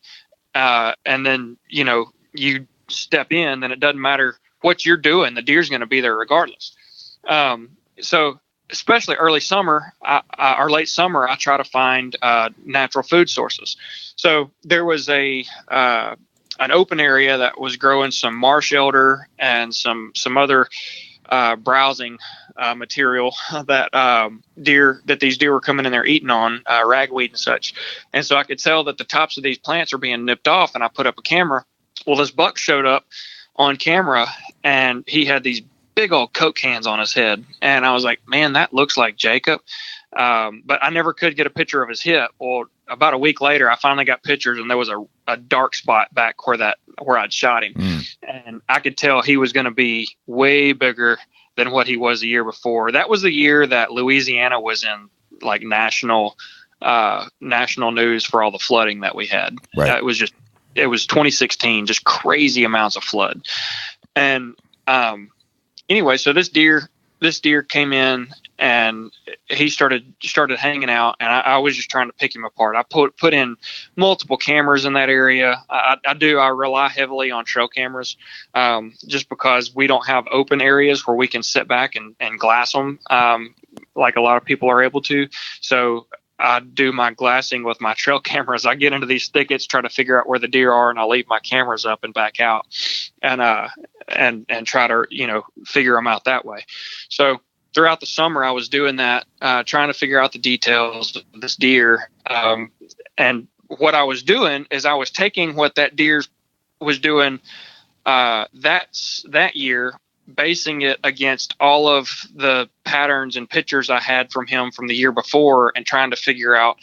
and then, you step in, then it doesn't matter what you're doing. The deer's going to be there regardless. So especially early summer or late summer, I try to find natural food sources. So there was an open area that was growing some marsh elder and some other browsing material that these deer were coming in there eating on, ragweed and such. And so I could tell that the tops of these plants are being nipped off, and I put up a camera. Well, this buck showed up on camera, and he had these big old Coke cans on his head. And I was like, man, that looks like Jacob. But I never could get a picture of his hip. Well, about a week later, I finally got pictures, and there was a dark spot back where I'd shot him. And I could tell he was going to be way bigger than what he was the year before. That was the year that Louisiana was in like national news for all the flooding that we had. Right. It was 2016, just crazy amounts of flood. And anyway, so this deer came in, and he started hanging out, and I was just trying to pick him apart. I put in multiple cameras in that area. I rely heavily on trail cameras, just because we don't have open areas where we can sit back and glass them, like a lot of people are able to. So I do my glassing with my trail cameras. I get into these thickets, try to figure out where the deer are, and I leave my cameras up and back out, and try to figure them out that way. So throughout the summer, I was doing that, trying to figure out the details of this deer. And what I was doing is I was taking what that deer was doing that year, basing it against all of the patterns and pictures I had from him from the year before, and trying to figure out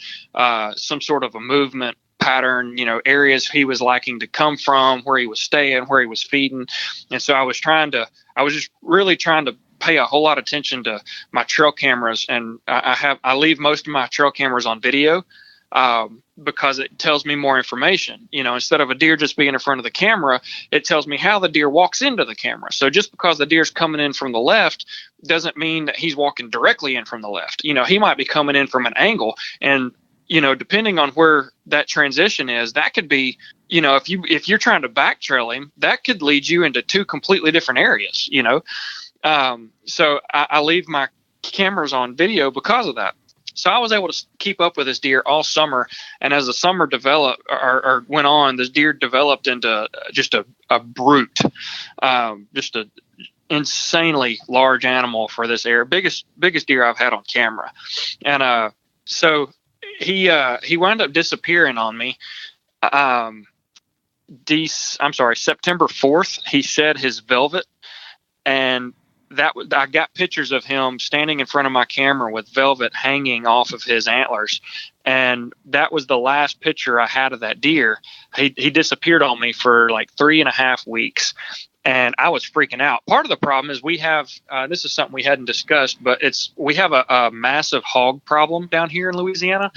some sort of a movement pattern, areas he was liking to come from, where he was staying, where he was feeding. And so I was just really trying to pay a whole lot of attention to my trail cameras. And I leave most of my trail cameras on video, because it tells me more information. Instead of a deer just being in front of the camera, it tells me how the deer walks into the camera. So just because the deer's coming in from the left doesn't mean that he's walking directly in from the left. He might be coming in from an angle, and depending on where that transition is, that could be, if you're trying to back trail him, that could lead you into two completely different areas. So I leave my cameras on video because of that. So I was able to keep up with this deer all summer. And as the summer developed or went on, this deer developed into just a brute, just a insanely large animal for this area. Biggest deer I've had on camera. And so he wound up disappearing on me. September 4th, he shed his velvet, and I got pictures of him standing in front of my camera with velvet hanging off of his antlers. And that was the last picture I had of that deer. He disappeared on me for like 3.5 weeks. And I was freaking out. Part of the problem is we have, this is something we hadn't discussed, but we have a massive hog problem down here in Louisiana.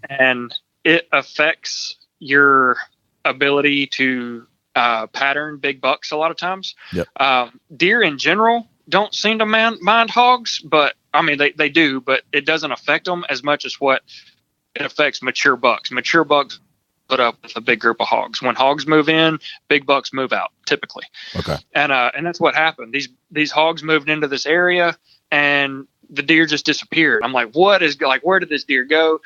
And it affects your ability to pattern big bucks a lot of times. Yep. Deer in general don't seem to mind hogs, but I mean, they do, but it doesn't affect them as much as what it affects mature bucks. Mature bucks put up with a big group of hogs. When hogs move in, big bucks move out typically. Okay. And that's what happened. These hogs moved into this area and the deer just disappeared. I'm like, where did this deer go?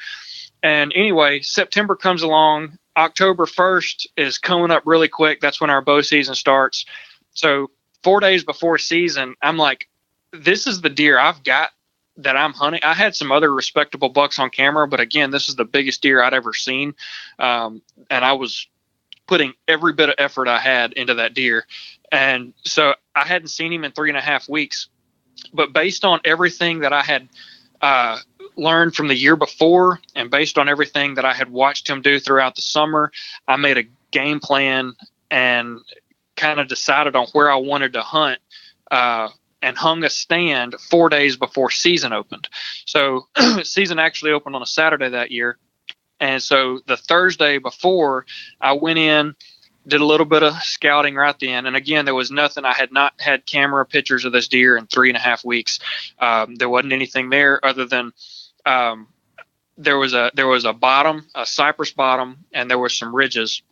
And anyway, September comes along. October 1st is coming up really quick. That's when our bow season starts. So 4 days before season, I'm like, this is the deer I've got that I'm hunting. I had some other respectable bucks on camera, but again, this is the biggest deer I'd ever seen. And I was putting every bit of effort I had into that deer. And so I hadn't seen him in 3.5 weeks, but based on everything that I had learned from the year before and based on everything that I had watched him do throughout the summer, I made a game plan and kind of decided on where I wanted to hunt, and hung a stand 4 days before season opened. So season actually opened on a Saturday that year. And so the Thursday before, I went in, did a little bit of scouting right then. And again, there was nothing. I had not had camera pictures of this deer in 3.5 weeks. There wasn't anything there other than there was a bottom, a cypress bottom, and there were some ridges.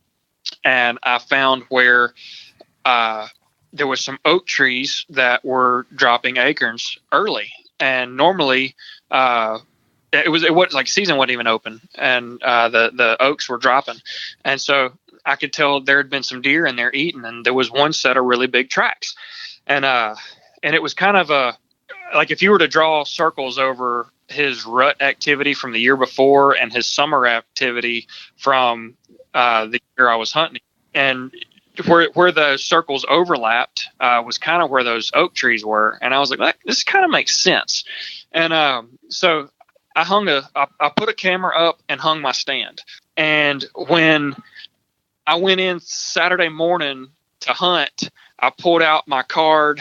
And I found where there was some oak trees that were dropping acorns early. And normally it was like season wasn't even open, and the oaks were dropping. And so I could tell there had been some deer in there eating, and there was one set of really big tracks. And it was kind of like if you were to draw circles over his rut activity from the year before and his summer activity from the year I was hunting, and where the circles overlapped was kind of where those oak trees were. And I was like, this kind of makes sense. And so I put a camera up and hung my stand. And when I went in Saturday morning to hunt, I pulled out my card,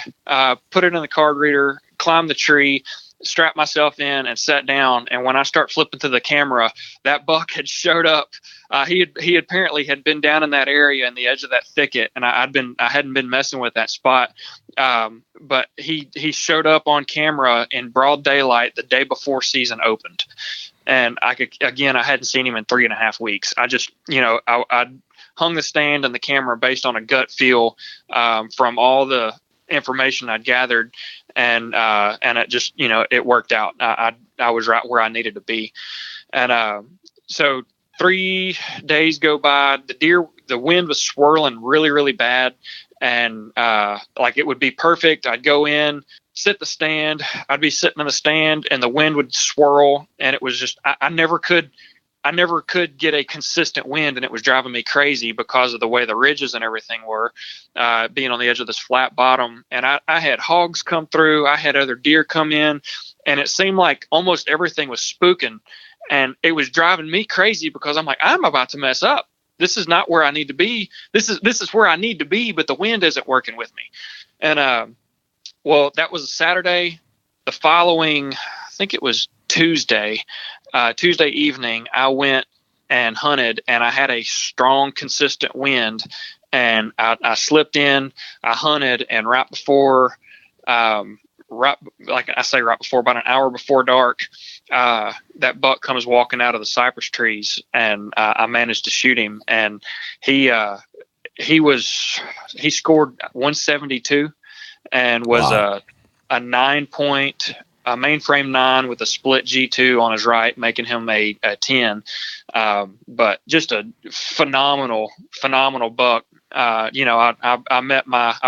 put it in the card reader, climbed the tree, strapped myself in, and sat down. And when I start flipping through the camera, that buck had showed up. He apparently had been down in that area in the edge of that thicket, and I hadn't been messing with that spot. But he showed up on camera in broad daylight the day before season opened. And I hadn't seen him in 3.5 weeks. I just, I hung the stand and the camera based on a gut feel from all the information I'd gathered, and it just, it worked out. I was right where I needed to be. And so 3 days go by. The wind was swirling really, really bad, and like it would be perfect. I'd go in, sit the stand. I'd be sitting in the stand, and the wind would swirl, and it was just I never could get a consistent wind, and it was driving me crazy because of the way the ridges and everything were, being on the edge of this flat bottom. And I had hogs come through. I had other deer come in, and it seemed like almost everything was spooking, and it was driving me crazy because I'm like, I'm about to mess up. This is not where I need to be. This is where I need to be, but the wind isn't working with me. And well, that was a Saturday. The following, I think it was Tuesday evening, I went and hunted, and I had a strong, consistent wind, and I slipped in, I hunted, and right before, about an hour before dark, that buck comes walking out of the cypress trees, and I managed to shoot him, and he scored 172 and was a 9-point mainframe 9 with a split G2 on his right, making him a 10. But just a phenomenal buck. I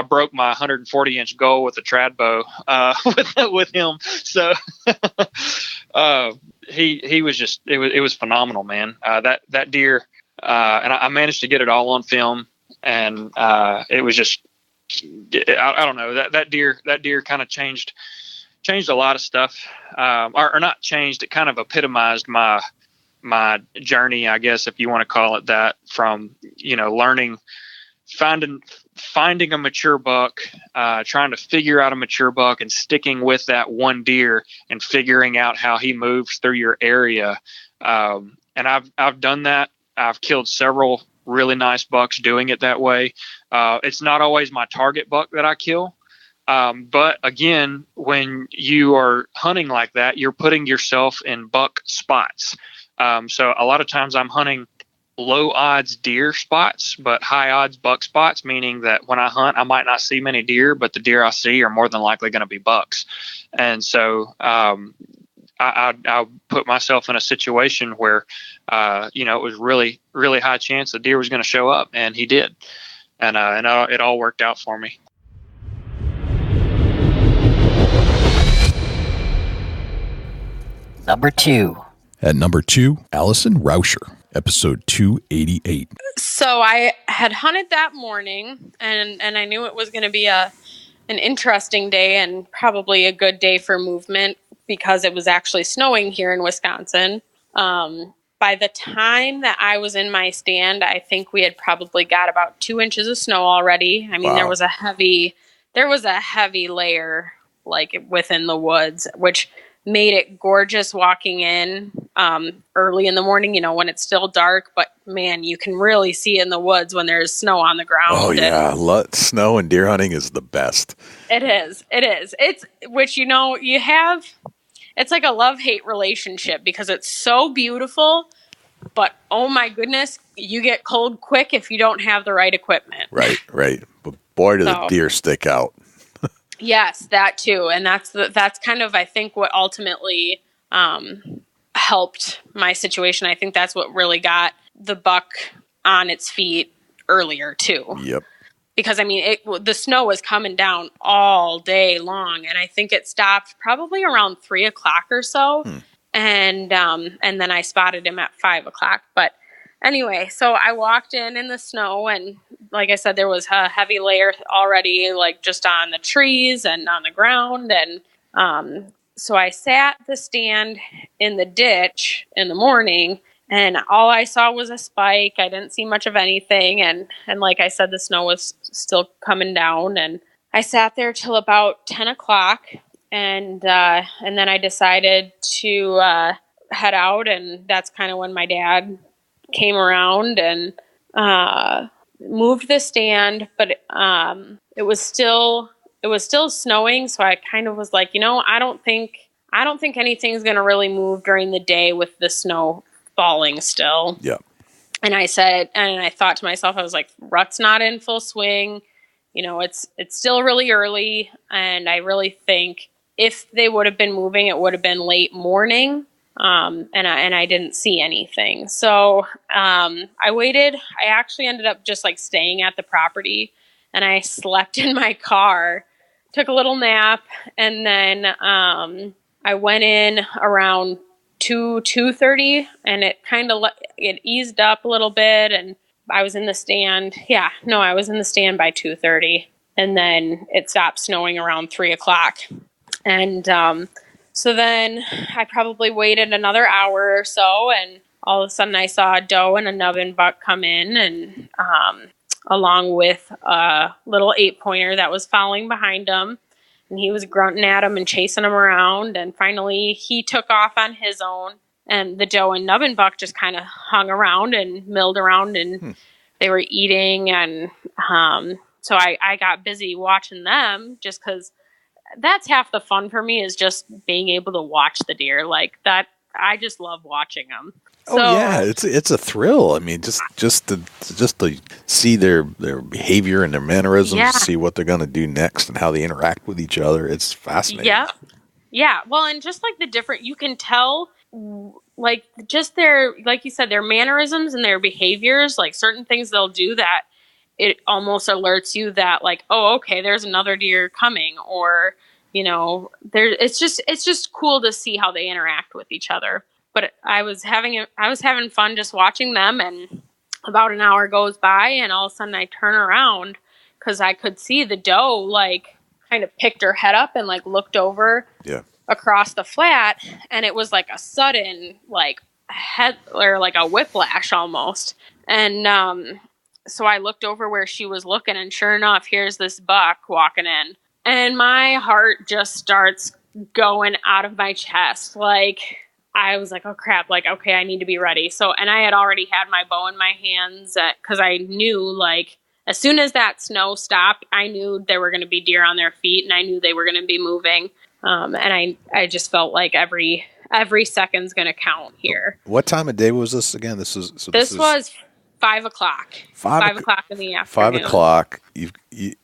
broke my 140-inch goal with a trad bow with him. So he was just it was phenomenal, man. That deer, and I managed to get it all on film, and it was just I don't know, that deer kind of changed a lot of stuff, or not changed. It kind of epitomized my journey, I guess, if you want to call it that, from learning, finding a mature buck, trying to figure out a mature buck, and sticking with that one deer and figuring out how he moves through your area. And I've done that. I've killed several really nice bucks doing it that way. It's not always my target buck that I kill. But again, when you are hunting like that, you're putting yourself in buck spots. So a lot of times I'm hunting low odds deer spots, but high odds buck spots, meaning that when I hunt, I might not see many deer, but the deer I see are more than likely going to be bucks. And so, I put myself in a situation where, it was really, really high chance the deer was going to show up, and he did. And it all worked out for me. Number 2. At number 2, Allison Rauscher, episode 288. So I had hunted that morning, and I knew it was going to be an interesting day and probably a good day for movement because it was actually snowing here in Wisconsin. By the time that I was in my stand, I think we had probably got about 2 inches of snow already. I mean, wow. There was a heavy layer like within the woods, which made it gorgeous walking in early in the morning, when it's still dark. But, man, you can really see in the woods when there's snow on the ground. Oh, yeah. Snow and deer hunting is the best. It is. It's, which, you have, it's like a love-hate relationship because it's so beautiful. But, oh, my goodness, you get cold quick if you don't have the right equipment. Right. But, boy, do the deer stick out. Yes, that too. And that's kind of, I think, what ultimately helped my situation. I think that's what really got the buck on its feet earlier too. Yep. Because, I mean, the snow was coming down all day long, and I think it stopped probably around 3 o'clock or so. And then I spotted him at 5 o'clock. But anyway, so I walked in the snow, and like I said, there was a heavy layer already, like just on the trees and on the ground. And so I sat the stand in the ditch in the morning, and all I saw was a spike. I didn't see much of anything. And like I said, the snow was still coming down, and I sat there till about 10 o'clock. And then I decided to head out, and that's kind of when my dad came around and moved the stand, but it was still snowing, so I kind of was like, I don't think anything's going to really move during the day with the snow falling still. Yeah. And I thought to myself, I was like, rut's not in full swing. It's still really early, and I really think if they would have been moving, it would have been late morning. And I didn't see anything. So, I waited. I actually ended up just like staying at the property, and I slept in my car, took a little nap. And then, I went in around 2:30, and it kind of, it eased up a little bit, and I was in the stand. I was in the stand by 2:30, and then it stopped snowing around 3 o'clock. And, so then I probably waited another hour or so, and all of a sudden I saw a doe and a nubbin buck come in, and along with a little 8-pointer that was following behind him, and he was grunting at him and chasing him around, and finally he took off on his own, and the doe and nubbin buck just kind of hung around and milled around, and they were eating, and so I got busy watching them just because that's half the fun for me, is just being able to watch the deer like that. I just love watching them. So, it's a thrill. I mean, just to see their behavior and their mannerisms, see what they're going to do next and how they interact with each other. It's fascinating. Yeah. Well, and just like the different, you can tell like just their, like you said, their mannerisms and their behaviors, like certain things they'll do that it almost alerts you that like, oh, okay, there's another deer coming, or, you know, it's just cool to see how they interact with each other. But I was having fun just watching them, and about an hour goes by and all of a sudden I turn around because I could see the doe like kind of picked her head up and like looked over across the flat, and it was like a sudden like head or like a whiplash almost. And so I looked over where she was looking, and sure enough, here's this buck walking in, and my heart just starts going out of my chest. Like, I was like, oh crap, like, okay, I need to be ready. So, and I had already had my bow in my hands because I knew like as soon as that snow stopped, I knew there were going to be deer on their feet, and I knew they were going to be moving. And I just felt like every second's going to count here. What time of day was this again? This was 5 o'clock. 5 o'clock in the afternoon. 5 o'clock.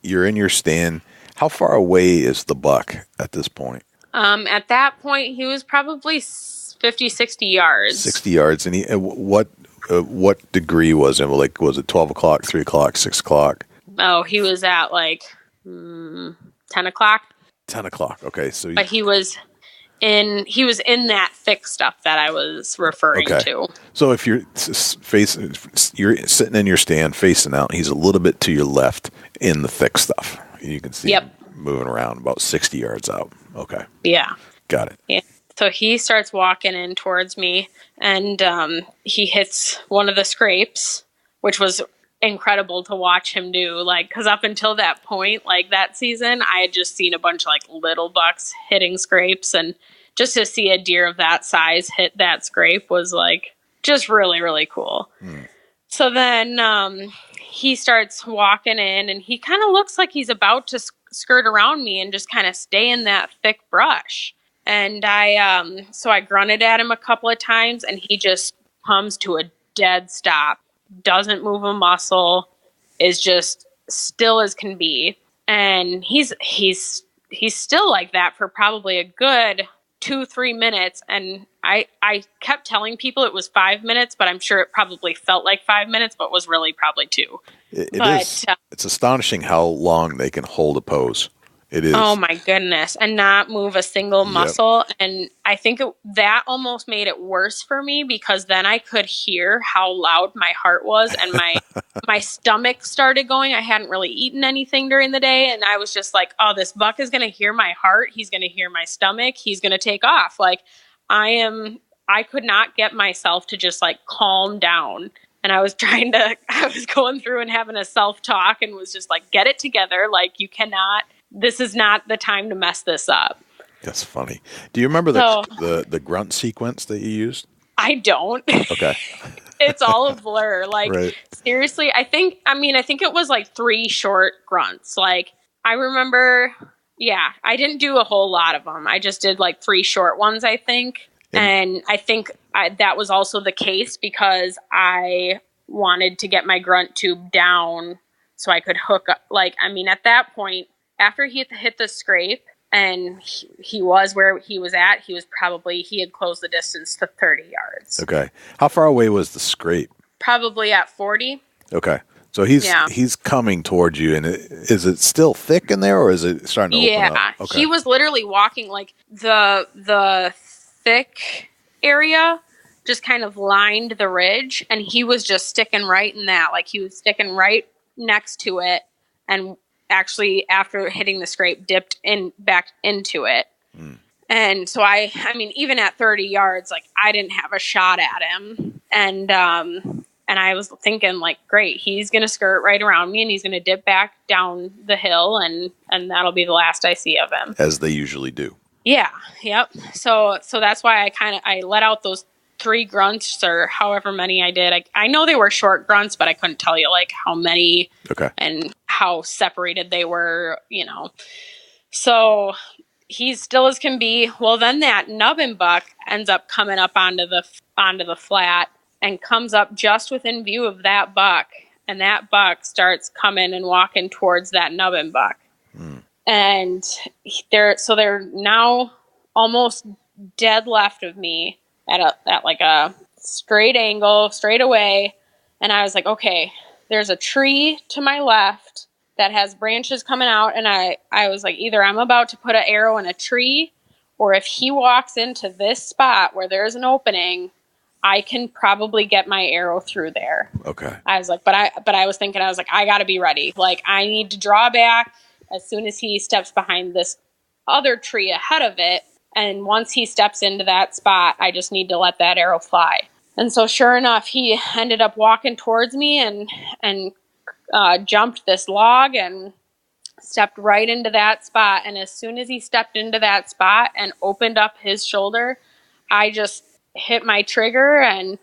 You're in your stand. How far away is the buck at this point? At that point, he was probably 50, 60 yards. 60 yards. And what degree was it? Like, was it 12 o'clock, 3 o'clock, 6 o'clock? Oh, he was at like 10 o'clock. 10 o'clock. Okay, so but he was in that thick stuff that I was referring to. So if you're sitting in your stand facing out, he's a little bit to your left in the thick stuff. You can see him moving around about 60 yards out. Okay. Yeah. Got it. Yeah. So he starts walking in towards me, and he hits one of the scrapes, which was incredible to watch him do. Like, because up until that point, like that season, I had just seen a bunch of like little bucks hitting scrapes, and just to see a deer of that size hit that scrape was like just really, really cool. So then he starts walking in, and he kind of looks like he's about to skirt around me and just kind of stay in that thick brush. And so I grunted at him a couple of times, and he just comes to a dead stop, doesn't move a muscle, is just still as can be. And he's still like that for probably a good 2-3 minutes. And I kept telling people it was 5 minutes, but I'm sure it probably felt like 5 minutes, but was really probably 2. It's astonishing how long they can hold a pose. It is. Oh my goodness. And not move a single muscle. And I think that almost made it worse for me, because then I could hear how loud my heart was, and my stomach started going. I hadn't really eaten anything during the day. And I was just like, oh, this buck is going to hear my heart. He's going to hear my stomach. He's going to take off. Like I could not get myself to just like calm down. And I was going through and having a self-talk, and was just like, get it together. Like, this is not the time to mess this up. That's funny. Do you remember the grunt sequence that you used? I don't. Okay. It's all a blur. Like, seriously, I think it was like 3 short grunts. Like, I remember, I didn't do a whole lot of them. I just did like 3 short ones, I think. And I think that was also the case because I wanted to get my grunt tube down so I could hook up. Like, I mean, at that point, after he hit the scrape and he was where he was at, he had closed the distance to 30 yards. Okay. How far away was the scrape? Probably at 40. Okay. So he's coming towards you, and is it still thick in there, or is it starting to open up? Yeah. Okay. He was literally walking like the thick area just kind of lined the ridge, and he was just sticking right in that. Like, he was sticking right next to it, and actually after hitting the scrape dipped back into it. And so I mean, even at 30 yards, like, I didn't have a shot at him. And I was thinking, like, great, he's going to skirt right around me, and he's going to dip back down the hill, and that'll be the last I see of him. As they usually do. Yeah. Yep. So that's why I let out those 3 grunts, or however many I did. I know they were short grunts, but I couldn't tell you like how many and how separated they were, you know. So he's still as can be. Well, then that nubbin buck ends up coming up onto the flat and comes up just within view of that buck, and that buck starts coming and walking towards that nubbin buck. And they're now almost dead left of me at like a straight angle, straight away. And I was like, okay, there's a tree to my left that has branches coming out. And I was like, either I'm about to put an arrow in a tree, or if he walks into this spot where there's an opening, I can probably get my arrow through there. Okay. I was like, but I was thinking, I was like, I got to be ready. Like, I need to draw back as soon as he steps behind this other tree ahead of it. And once he steps into that spot, I just need to let that arrow fly. And so sure enough, he ended up walking towards me and jumped this log and stepped right into that spot. And as soon as he stepped into that spot and opened up his shoulder, I just hit my trigger, and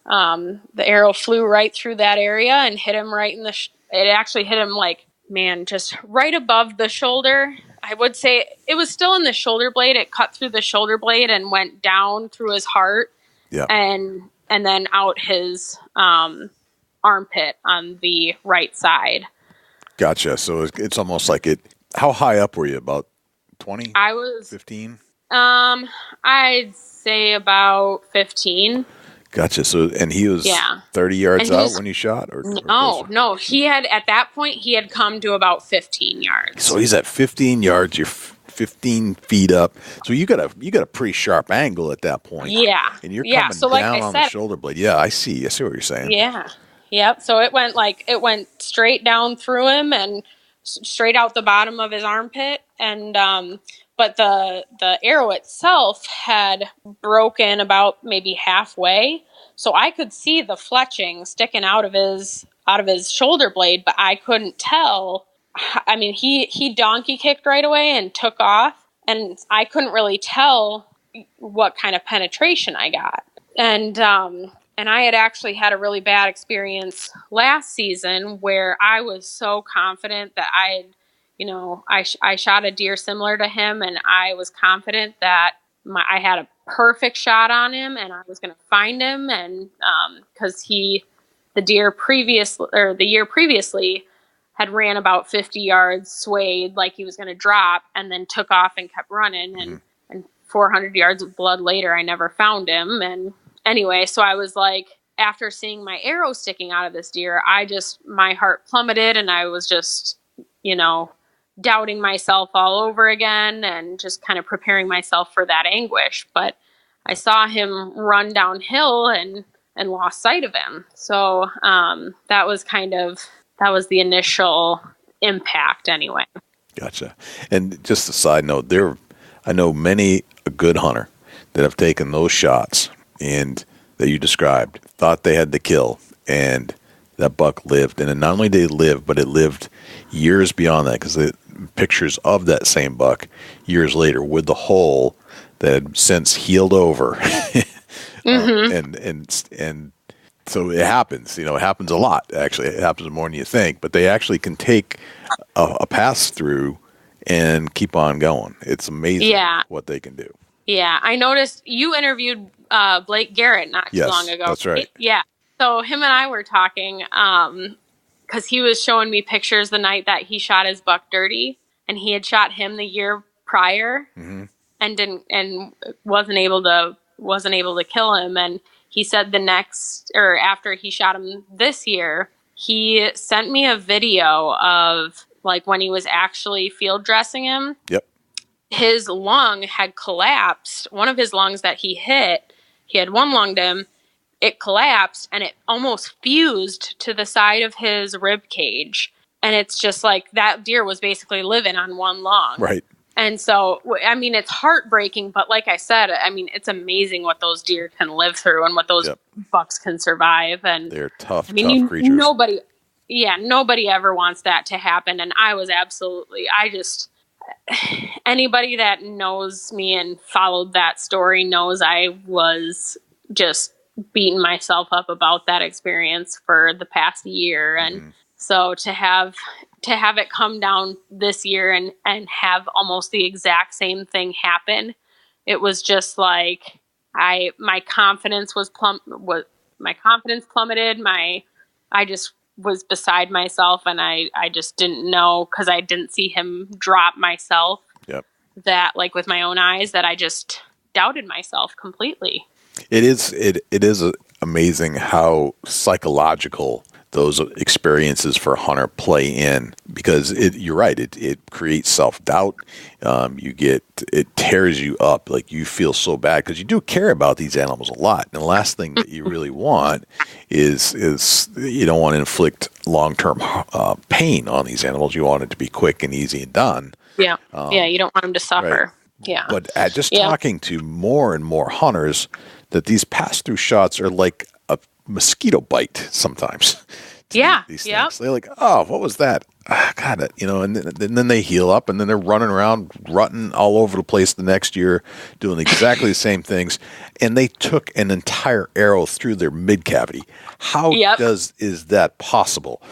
the arrow flew right through that area and hit him right in it actually hit him like, man, just right above the shoulder. I would say it was still in the shoulder blade. It cut through the shoulder blade and went down through his heart. Yeah. And then out his armpit on the right side. Gotcha. So it's almost like it. How high up were you? About 20? I was 15. I'd say about 15. Gotcha. So, and he was 30 yards out when you shot? No. He had, at that point, he had come to about 15 yards. So he's at 15 yards. You're 15 feet up. So you got a pretty sharp angle at that point. Yeah. And you're coming so down on the shoulder blade. Yeah, I see what you're saying. Yeah. Yep. So it went straight down through him and straight out the bottom of his armpit. And, but the arrow itself had broken about maybe halfway. So I could see the fletching sticking out of his shoulder blade, but I couldn't tell. I mean, he donkey kicked right away and took off, and I couldn't really tell what kind of penetration I got. And I had actually had a really bad experience last season where I was so confident that I shot a deer similar to him, and I was confident that I had a perfect shot on him and I was going to find him. And because the year previously had ran about 50 yards, swayed like he was going to drop, and then took off and kept running. And 400 yards of blood later, I never found him. And anyway, so I was like, after seeing my arrow sticking out of this deer, my heart plummeted, and I was just, doubting myself all over again and just kind of preparing myself for that anguish. But I saw him run downhill and lost sight of him. So that was the initial impact anyway. Gotcha. And just a side note, I know many a good hunter that have taken those shots and that you described, thought they had the kill, and that buck lived. And not only did it live, but it lived years beyond that, because the pictures of that same buck years later with the hole that had since healed over. And so it happens, it happens a lot. Actually, it happens more than you think, but they actually can take a pass through and keep on going. It's amazing what they can do. Yeah. I noticed you interviewed Blake Garrett not too long ago. That's right. Yeah. So him and I were talking, because he was showing me pictures the night that he shot his buck Dirty, and he had shot him the year prior and wasn't able to kill him. And he said after he shot him this year, he sent me a video of like when he was actually field dressing him. Yep. His lung had collapsed. One of his lungs that he hit, he had one lung to him. It collapsed and it almost fused to the side of his rib cage. And it's just like that deer was basically living on one lung. Right. And so, I mean, it's heartbreaking, but like I said, I mean, it's amazing what those deer can live through and what those bucks can survive. And they're tough, I mean, tough creatures. Nobody ever wants that to happen. And anybody that knows me and followed that story knows I was just beating myself up about that experience for the past year. And so to have it come down this year and have almost the exact same thing happen, it was just like my confidence plummeted. I just was beside myself, and I just didn't know, because I didn't see him drop myself. Yep. that, like with my own eyes, that I just doubted myself completely. It is amazing how psychological those experiences for a hunter play in, because you're right. It creates self-doubt. It tears you up. Like, you feel so bad because you do care about these animals a lot. And the last thing that you really want is you don't want to inflict long-term pain on these animals. You want it to be quick and easy and done. Yeah. You don't want them to suffer. Right. Yeah. But just talking to more and more hunters, that these pass-through shots are like a mosquito bite sometimes. These things. They're like, oh, what was that? Got it. And then they heal up, and then they're running around, rutting all over the place the next year, doing exactly the same things. And they took an entire arrow through their mid cavity. How is that possible?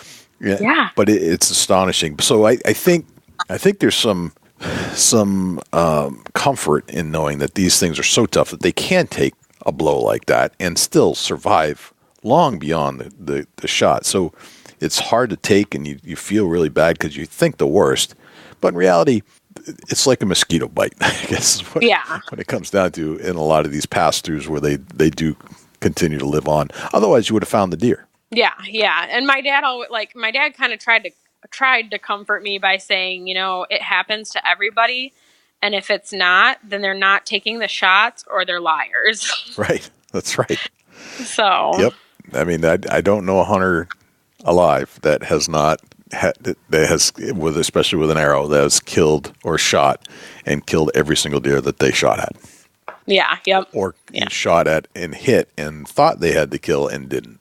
Yeah. But it's astonishing. So I think there's some comfort in knowing that these things are so tough that they can take a blow like that and still survive long beyond the shot. So it's hard to take, and you feel really bad because you think the worst. But in reality, it's like a mosquito bite, I guess, is what it comes down to in a lot of these pass-throughs where they do continue to live on. Otherwise, you would have found the deer. Yeah. And my dad kind of tried to comfort me by saying, it happens to everybody. And if it's not, then they're not taking the shots, or they're liars. Right. That's right. So. Yep. I mean, I don't know a hunter alive that has not especially with an arrow, that has killed or shot and killed every single deer that they shot at. Yeah. Yep. Or shot at and hit and thought they had to kill and didn't.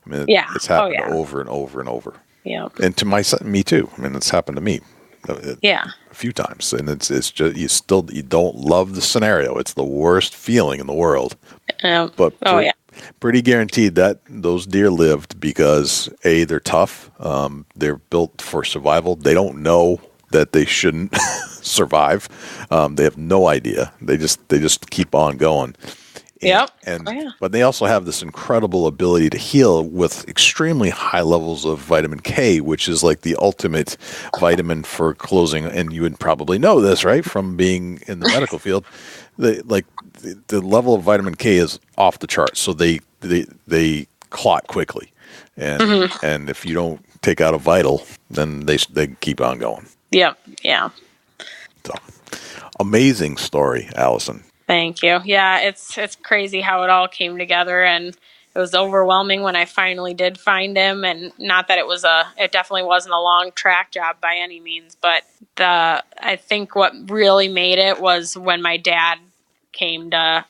I mean, it's happened over and over and over. Yeah. And to me too. I mean, it's happened to me. A few times, and it's just you don't love the scenario. It's the worst feeling in the world. But pretty guaranteed that those deer lived because they're tough. They're built for survival. They don't know that they shouldn't survive. They have no idea. They just keep on going. But they also have this incredible ability to heal with extremely high levels of vitamin K, which is like the ultimate vitamin for closing. And you would probably know this, right, from being in the medical field. The level of vitamin K is off the charts, so they clot quickly, and if you don't take out a vital, then they keep on going. Yeah. So, amazing story, Allison. Thank you. Yeah, it's crazy how it all came together, and it was overwhelming when I finally did find him. And not that it definitely wasn't a long track job by any means, but I think what really made it was when my dad came to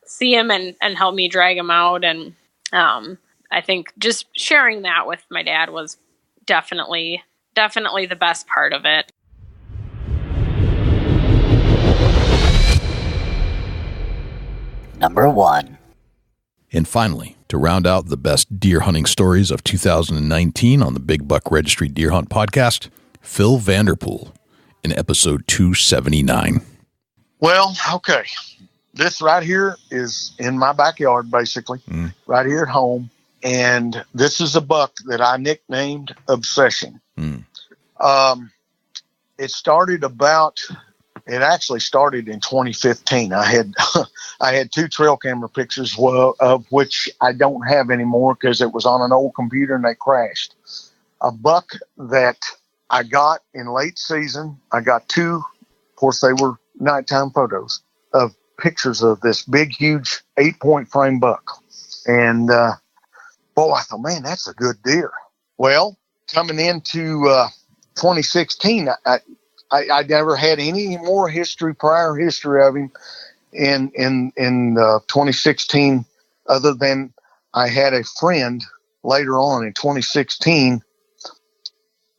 see him and help me drag him out. And I think just sharing that with my dad was definitely the best part of it. Number 1. And finally, to round out the best deer hunting stories of 2019 on the Big Buck Registry Deer Hunt Podcast, Phil Vanderpool in episode 279. Well, okay. This right here is in my backyard, basically, right here at home. And this is a buck that I nicknamed Obsession. It actually started in 2015. I had 2 trail camera pictures, of which I don't have anymore because it was on an old computer and they crashed. A buck that I got in late season. I got 2, of course, they were nighttime photos of pictures of this big, huge 8-point frame buck. And, I thought, man, that's a good deer. Well, coming into 2016, I never had any more prior history of him in 2016, other than I had a friend later on in 2016.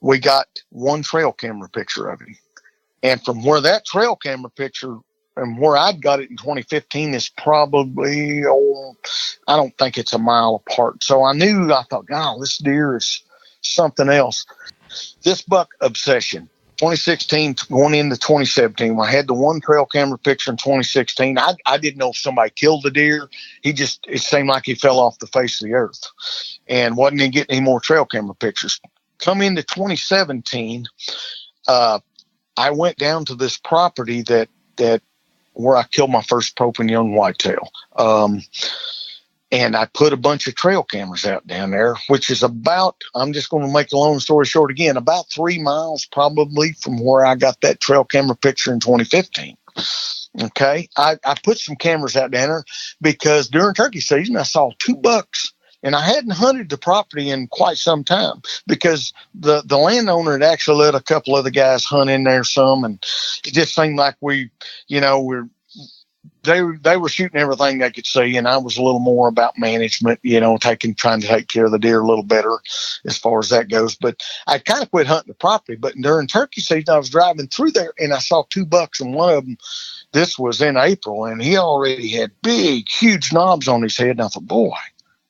We got 1 trail camera picture of him. And from where that trail camera picture and where I'd got it in 2015 is probably, I don't think it's a mile apart. So I thought, this deer is something else. This buck Obsession. 2016 going into 2017, when I had the 1 trail camera picture in 2016, I didn't know if somebody killed the deer. It seemed like he fell off the face of the earth and wasn't going to get any more trail camera pictures. Come into 2017, I went down to this property that where I killed my first Pope and young whitetail. And I put a bunch of trail cameras out down there, which is about, I'm just going to make a long story short again, about 3 miles probably from where I got that trail camera picture in 2015. Okay. I put some cameras out down there because during turkey season, I saw 2 bucks, and I hadn't hunted the property in quite some time because the landowner had actually let a couple other guys hunt in there some. And it just seemed like they were shooting everything they could see, and I was a little more about management, trying to take care of the deer a little better as far as that goes. But I kind of quit hunting the property. But during turkey season, I was driving through there, and I saw 2 bucks, and one of them, this was in April, and he already had big, huge knobs on his head. And I thought, boy,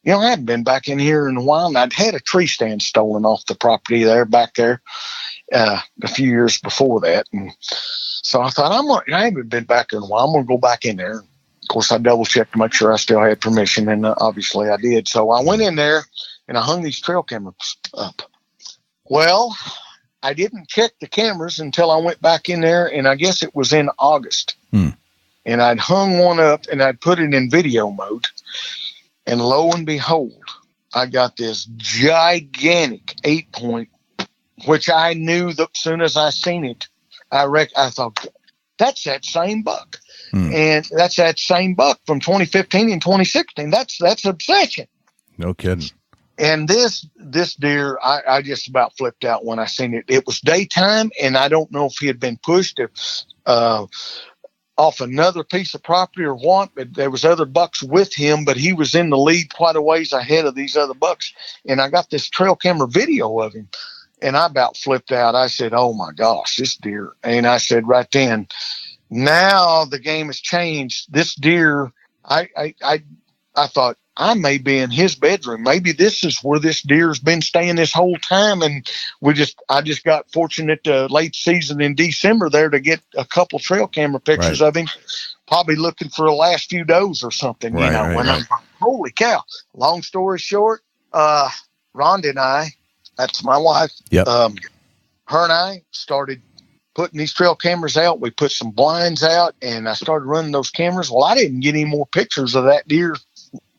I hadn't been back in here in a while, and I'd had a tree stand stolen off the property back there a few years before that. And so I thought, I haven't been back there in a while. I'm going to go back in there. Of course, I double-checked to make sure I still had permission, and obviously I did. So I went in there, and I hung these trail cameras up. Well, I didn't check the cameras until I went back in there, and I guess it was in August. And I'd hung one up, and I'd put it in video mode. And lo and behold, I got this gigantic 8-point, which I knew that as soon as I seen it, I thought, that's that same buck. And that's that same buck from 2015 and 2016. That's obsession. No kidding. And this deer, I just about flipped out when I seen it. It was daytime, and I don't know if he had been pushed off another piece of property or what, but there was other bucks with him, but he was in the lead quite a ways ahead of these other bucks. And I got this trail camera video of him, and I about flipped out. I said, oh my gosh, this deer. And I said right then, now the game has changed. This deer, I thought, I may be in his bedroom. Maybe this is where this deer's been staying this whole time. And I just got fortunate late season in December there to get a couple trail camera pictures of him, probably looking for the last few does or something, And I'm like, holy cow. Long story short, Rhonda and I, that's my wife, her and I started putting these trail cameras out. We put some blinds out, and I started running those cameras. Well, I didn't get any more pictures of that deer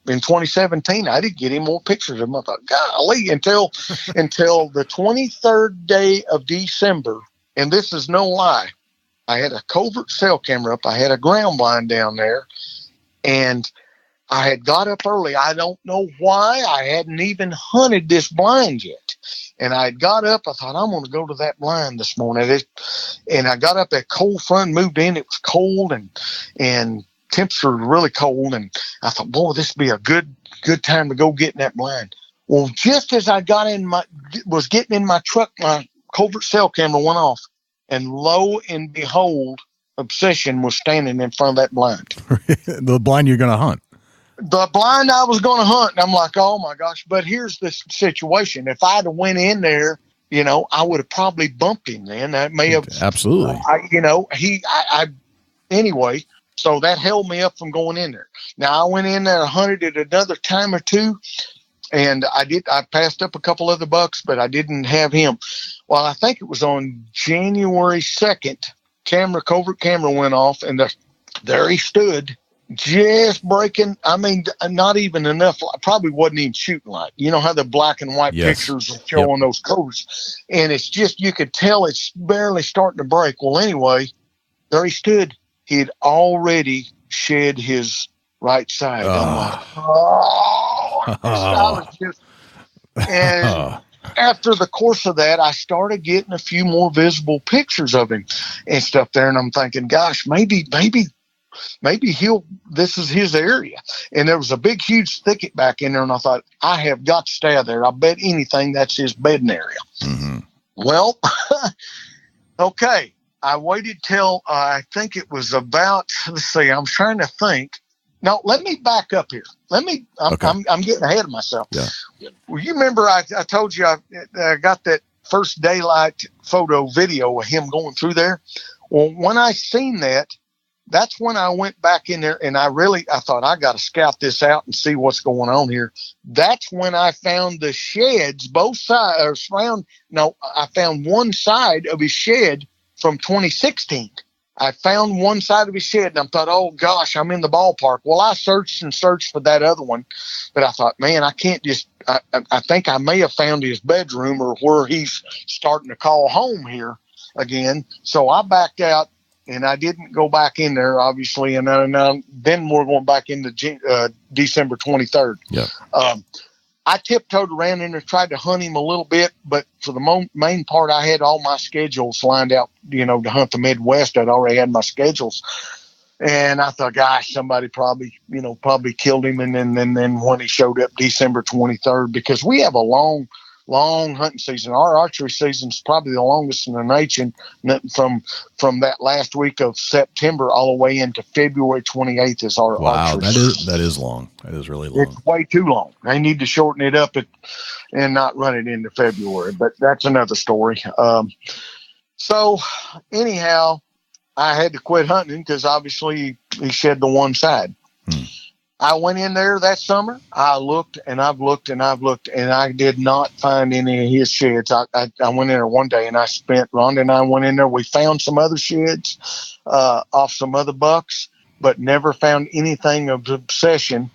in 2017. I didn't get any more pictures of him. I thought, golly, until the 23rd day of December. And this is no lie. I had a covert cell camera up. I had a ground blind down there, and I had got up early. I don't know why. I hadn't even hunted this blind yet. And I got up. I thought, I'm going to go to that blind this morning. And I got up at cold front, moved in. It was cold and temperature was really cold. And I thought, boy, this would be a good time to go get in that blind. Well, just as I was getting in my truck, my covert cell camera went off. And lo and behold, Obsession was standing in front of that blind. The blind you're going to hunt. The blind I was going to hunt. And I'm like, oh my gosh. But here's the situation. If I'd have went in there, I would have probably bumped him then. That may have. Absolutely. Anyway, so that held me up from going in there. Now I went in there and hunted it another time or two. And I passed up a couple other bucks, but I didn't have him. Well, I think it was on January 2nd, covert camera went off, and there he stood, just breaking. I mean, not even enough. Probably wasn't even shooting light. You know how the black and white pictures are showing those coverts, and it's just, you could tell it's barely starting to break. Well, anyway, there he stood. He had already shed his right side. I'm like, I was just, and after the course of that, I started getting a few more visible pictures of him and stuff there. And I'm thinking, gosh, maybe this is his area. And there was a big, huge thicket back in there. And I thought, I have got to stay there. I bet anything that's his bedding area. Mm-hmm. Well, okay. I waited till I think it was about, let's see, I'm trying to think. No, let me back up here. I'm getting ahead of myself. Yeah. Well, you remember I told you I got that first daylight photo video of him going through there. Well, when I seen that, that's when I went back in there and I thought, I got to scout this out and see what's going on here. That's when I found the sheds, both sides, I found one side of his shed from 2016. I found one side of his shed, and I thought, oh, gosh, I'm in the ballpark. Well, I searched and searched for that other one, but I thought, man, I can't just – I think I may have found his bedroom or where he's starting to call home here again. So I backed out, and I didn't go back in there, obviously, and then we're going back into December 23rd. Yeah. I tiptoed around in there, tried to hunt him a little bit, but for the main part, I had all my schedules lined out, to hunt the Midwest. I'd already had my schedules. And I thought, gosh, somebody probably killed him. And then when he showed up December 23rd, because we have a long hunting season. Our archery season is probably the longest in the nation, from that last week of September all the way into February 28th is our archery season. That is long. That is really long. It's way too long. They need to shorten it up and not run it into February, but that's another story. So anyhow, I had to quit hunting because obviously he shed the one side. I went in there that summer. I looked and I've looked and I did not find any of his sheds. I went in there one day and Rhonda and I went in there. We found some other sheds off some other bucks, but never found anything of obsession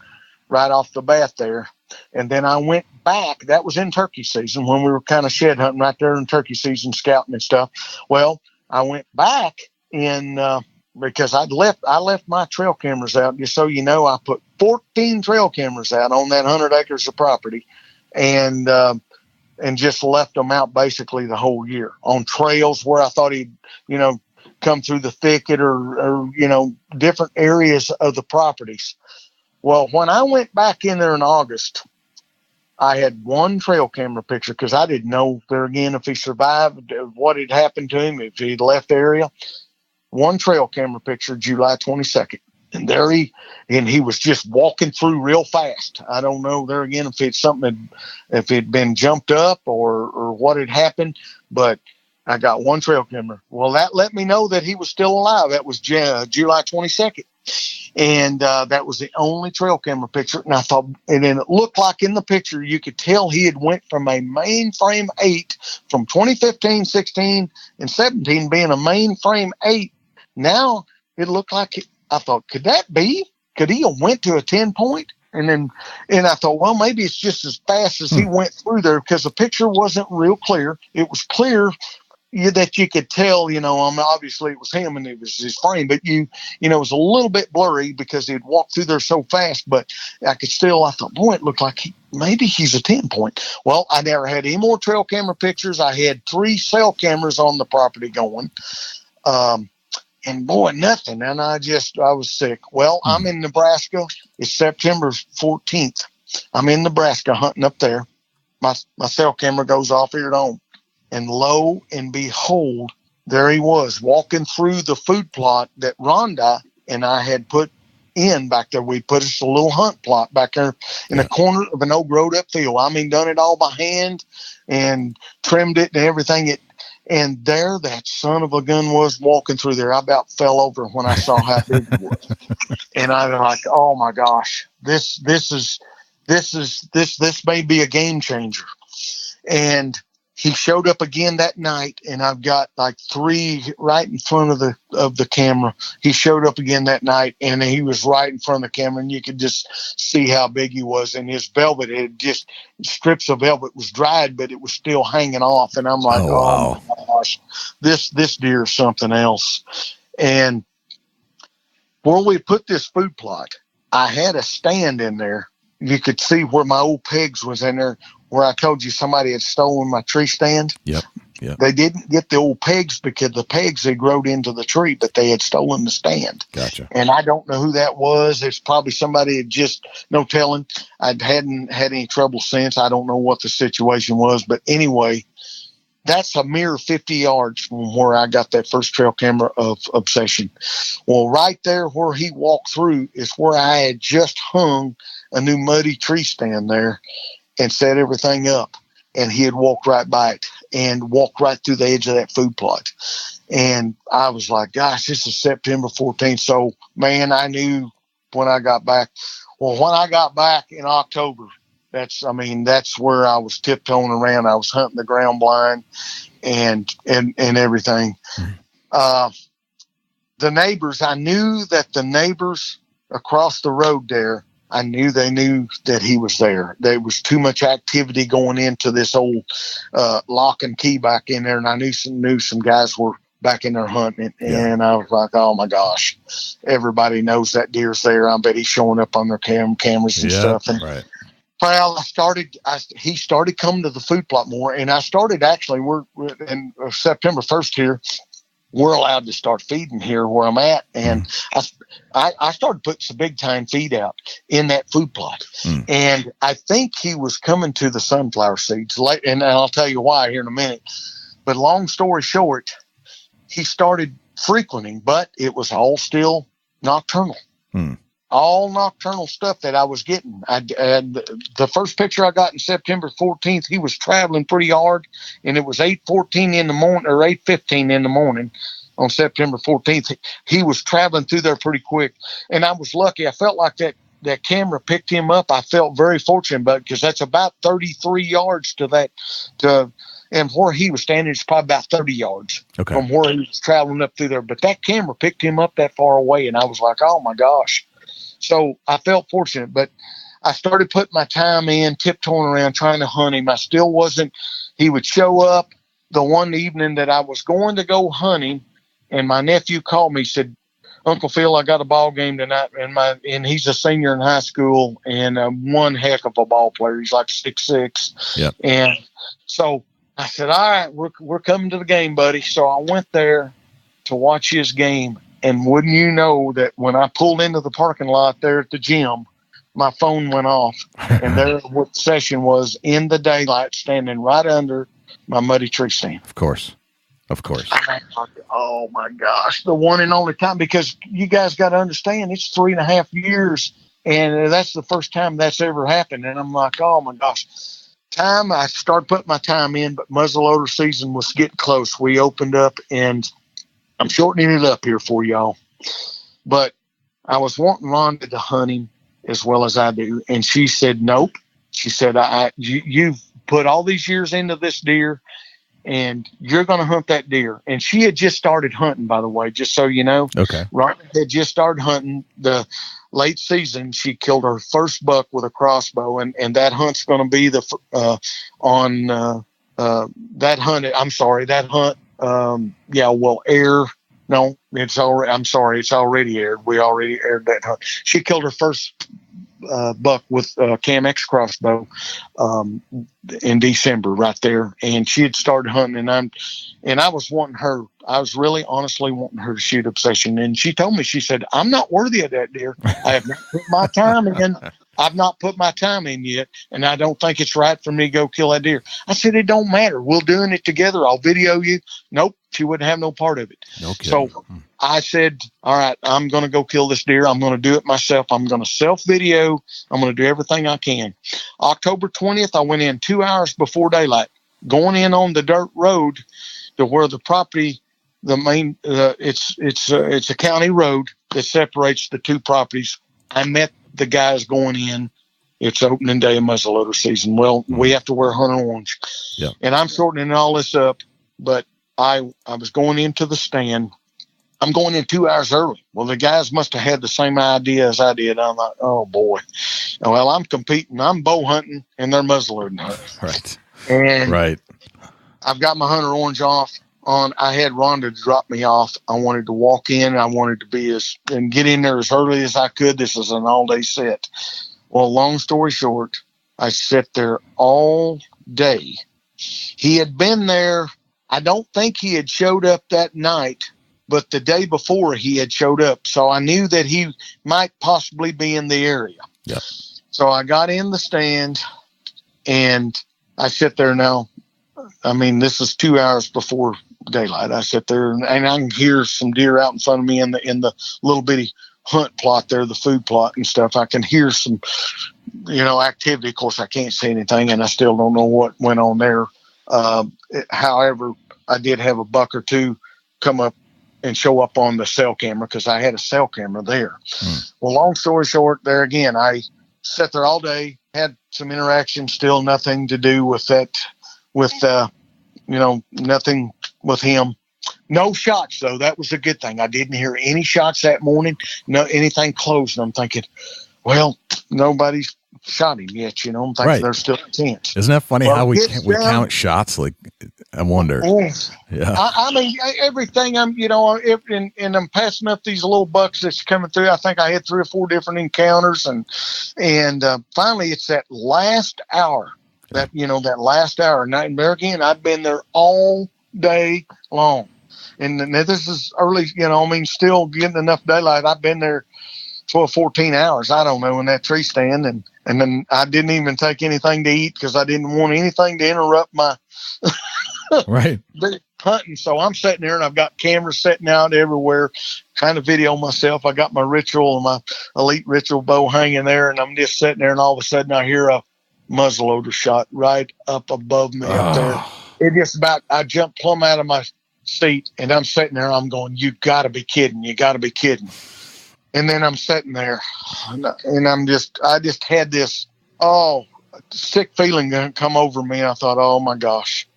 right off the bat there. And then I went back. That was in turkey season when we were kind of shed hunting right there in turkey season, scouting and stuff. Well, I went back because I left my trail cameras out. Just so you know, I put 14 trail cameras out on that 100 acres of property, and just left them out basically the whole year on trails where I thought he'd, come through the thicket or different areas of the properties. Well, when I went back in there in August, I had one trail camera picture because I didn't know there again if he survived, what had happened to him, if he'd left the area. One trail camera picture, July 22nd. And there he was just walking through real fast. I don't know there again if it's something, if it'd been jumped up or what had happened, but I got one trail camera. Well, that let me know that he was still alive. That was July 22nd. And that was the only trail camera picture. And I thought, and then it looked like in the picture, you could tell he had went from a mainframe 8 from 2015, 16, and 17 being a mainframe 8. Now it looked like I thought, could he have went to a 10 point? And I thought, well, maybe it's just as fast as he went through there, because the picture wasn't real clear. It was clear that you could tell, obviously it was him and it was his frame, but it was a little bit blurry because he'd walked through there so fast, but I thought, boy, it looked like maybe he's a 10 point. Well, I never had any more trail camera pictures. I had 3 cell cameras on the property going. And boy, nothing. And I was sick. Well, I'm in Nebraska. It's September 14th. I'm in Nebraska hunting up there. My cell camera goes off here at home. And lo and behold, there he was walking through the food plot that Rhonda and I had put in back there. We put us a little hunt plot back there in the corner of an old growed up field. I mean, done it all by hand and trimmed it and everything. And there that son of a gun was walking through there. I about fell over when I saw how big it was. And I was like, oh my gosh, this may be a game changer. And he showed up again that night, and I've got like 3 right in front of the camera. He showed up again that night, and he was right in front of the camera, and you could just see how big he was. And his velvet, strips of velvet was dried, but it was still hanging off. And I'm like, oh my gosh, this deer is something else. And where we put this food plot, I had a stand in there. You could see where my old pegs was in there, where I told you somebody had stolen my tree stand. Yep. They didn't get the old pegs because the pegs had growed into the tree, but they had stolen the stand. Gotcha. And I don't know who that was. It's probably somebody had just no telling. I hadn't had any trouble since. I don't know what the situation was, but anyway, that's a mere 50 yards from where I got that first trail camera of obsession. Well, right there where he walked through is where I had just hung a new muddy tree stand there and set everything up. And he had walked right by it and walked right through the edge of that food plot. And I was like, gosh, this is September 14th. So, man, I knew when I got back. Well, when I got back in October, that's where I was tiptoeing around. I was hunting the ground blind and everything. The neighbors, I knew that the neighbors across the road there, I knew they knew that he was there. There was too much activity going into this old lock and key back in there, and I knew some guys were back in there hunting it. And I was like, oh my gosh, everybody knows that deer's there. I bet he's showing up on their cameras and stuff. And, right. well, he started coming to the food plot more, and I started actually. We're in September 1st here. We're allowed to start feeding here where I'm at, and I started putting some big time feed out in that food plot, and I think he was coming to the sunflower seeds late, and I'll tell you why here in a minute. But long story short, he started frequenting, but it was all still nocturnal. All nocturnal stuff that I was getting. The first picture I got in September 14th, he was traveling pretty hard, and it was 8:14 in the morning or 8:15 in the morning on September 14th. He was traveling through there pretty quick, and I was lucky. I felt like that camera picked him up. I felt very fortunate, but because that's about 33 yards and where he was standing is probably about 30 yards from where he was traveling up through there. But that camera picked him up that far away, and I was like, oh my gosh. So I felt fortunate, but I started putting my time in, tiptoeing around, trying to hunt him. I still wasn't. He would show up the one evening that I was going to go hunting, and my nephew called me, said, Uncle Phil, I got a ball game tonight, and he's a senior in high school and one heck of a ball player. He's like 6'6". Yep. And so I said, all right, we're coming to the game, buddy. So I went there to watch his game. And wouldn't you know that when I pulled into the parking lot there at the gym, my phone went off, and there what the session was in the daylight, standing right under my muddy tree stand. Of course. Oh my gosh, the one and only time, because you guys got to understand, it's 3.5 years, and that's the first time that's ever happened. And I'm like, oh my gosh. I started putting my time in, but muzzleloader season was getting close. We opened up, and I'm shortening it up here for y'all, but I was wanting Rhonda to hunt him as well as I do. And she said, nope. She said, you've put all these years into this deer, and you're going to hunt that deer. And she had just started hunting, by the way, just so you know. Okay. Rhonda had just started hunting the late season. She killed her first buck with a crossbow, and that hunt's going to be that hunt. Air. No, it's already aired. We already aired that hunt. She killed her first buck with Cam X crossbow in December right there, and she had started hunting, and I was wanting her. I was really honestly wanting her to shoot Obsession, and she told me, she said, I'm not worthy of that deer. I have not put my time in. I've not put my time in yet, and I don't think it's right for me to go kill that deer. I said, it don't matter. We're doing it together. I'll video you. Nope, she wouldn't have no part of it. No kidding. So I said, all right, I'm going to go kill this deer. I'm going to do it myself. I'm going to self-video. I'm going to do everything I can. October 20th, I went in 2 hours before daylight, going in on the dirt road to where the property, the main, it's a county road that separates the two properties. I met the guys going in. It's opening day of muzzleloader season. Well, we have to wear hunter orange. Yeah. And I'm shortening all this up, but I was going into the stand. I'm going in 2 hours early. Well, the guys must have had the same idea as I did. I'm like, oh boy. Well, I'm competing. I'm bow hunting, and they're muzzleloading hunting. Right. And right. I've got my hunter orange on. I had Rhonda to drop me off. I wanted to walk in. I wanted to and get in there as early as I could. This is an all-day set. Well, long story short, I sat there all day. He had been there. I don't think he had showed up that night, but the day before he had showed up. So I knew that he might possibly be in the area. Yep. So I got in the stand, and I sit there now. I mean, this is 2 hours before daylight. I sit there and I can hear some deer out in front of me in the little bitty hunt plot there, the food plot and stuff. I can hear some, activity. Of course, I can't see anything, and I still don't know what went on there. However, I did have a buck or two come up and show up on the cell camera, because I had a cell camera there. Well, long story short, there again, I sat there all day, had some interaction, still nothing to do with that, with, nothing with him. No shots, though. That was a good thing. I didn't hear any shots that morning. No, anything closed. And I'm thinking, well, nobody's shot him yet. You know, I'm thinking there's still a chance. Isn't that funny how we count shots? Like, I wonder. Yeah. I mean, everything and I'm passing up these little bucks that's coming through. I think I had 3 or 4 different encounters, and finally it's that last hour. That last hour. And there again, I've been there all day long. And this is early, still getting enough daylight. I've been there 12, 14 hours, I don't know, in that tree stand. And then I didn't even take anything to eat because I didn't want anything to interrupt my hunting. So I'm sitting there and I've got cameras setting out everywhere, trying to video myself. I got my ritual and my elite ritual bow hanging there, and I'm just sitting there, and all of a sudden I hear a muzzleloader shot right up above me up there. It just about, I jumped plumb out of my seat, and I'm sitting there, I'm going, you gotta be kidding. And then I'm sitting there, and I just had this sick feeling come over me. I thought, oh my gosh,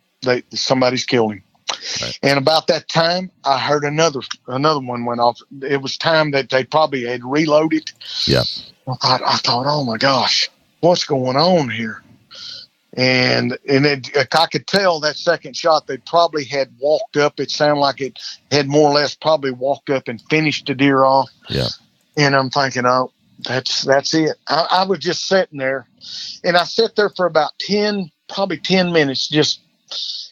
somebody's killed him. Right. And about that time, I heard another one went off. It was time that they probably had reloaded. Yeah. I thought, oh my gosh, what's going on here? And I could tell that second shot, they probably had walked up. It sounded like it had more or less probably walked up and finished the deer off. Yeah. And I'm thinking, oh, that's it. I was just sitting there, and I sat there for about 10 minutes,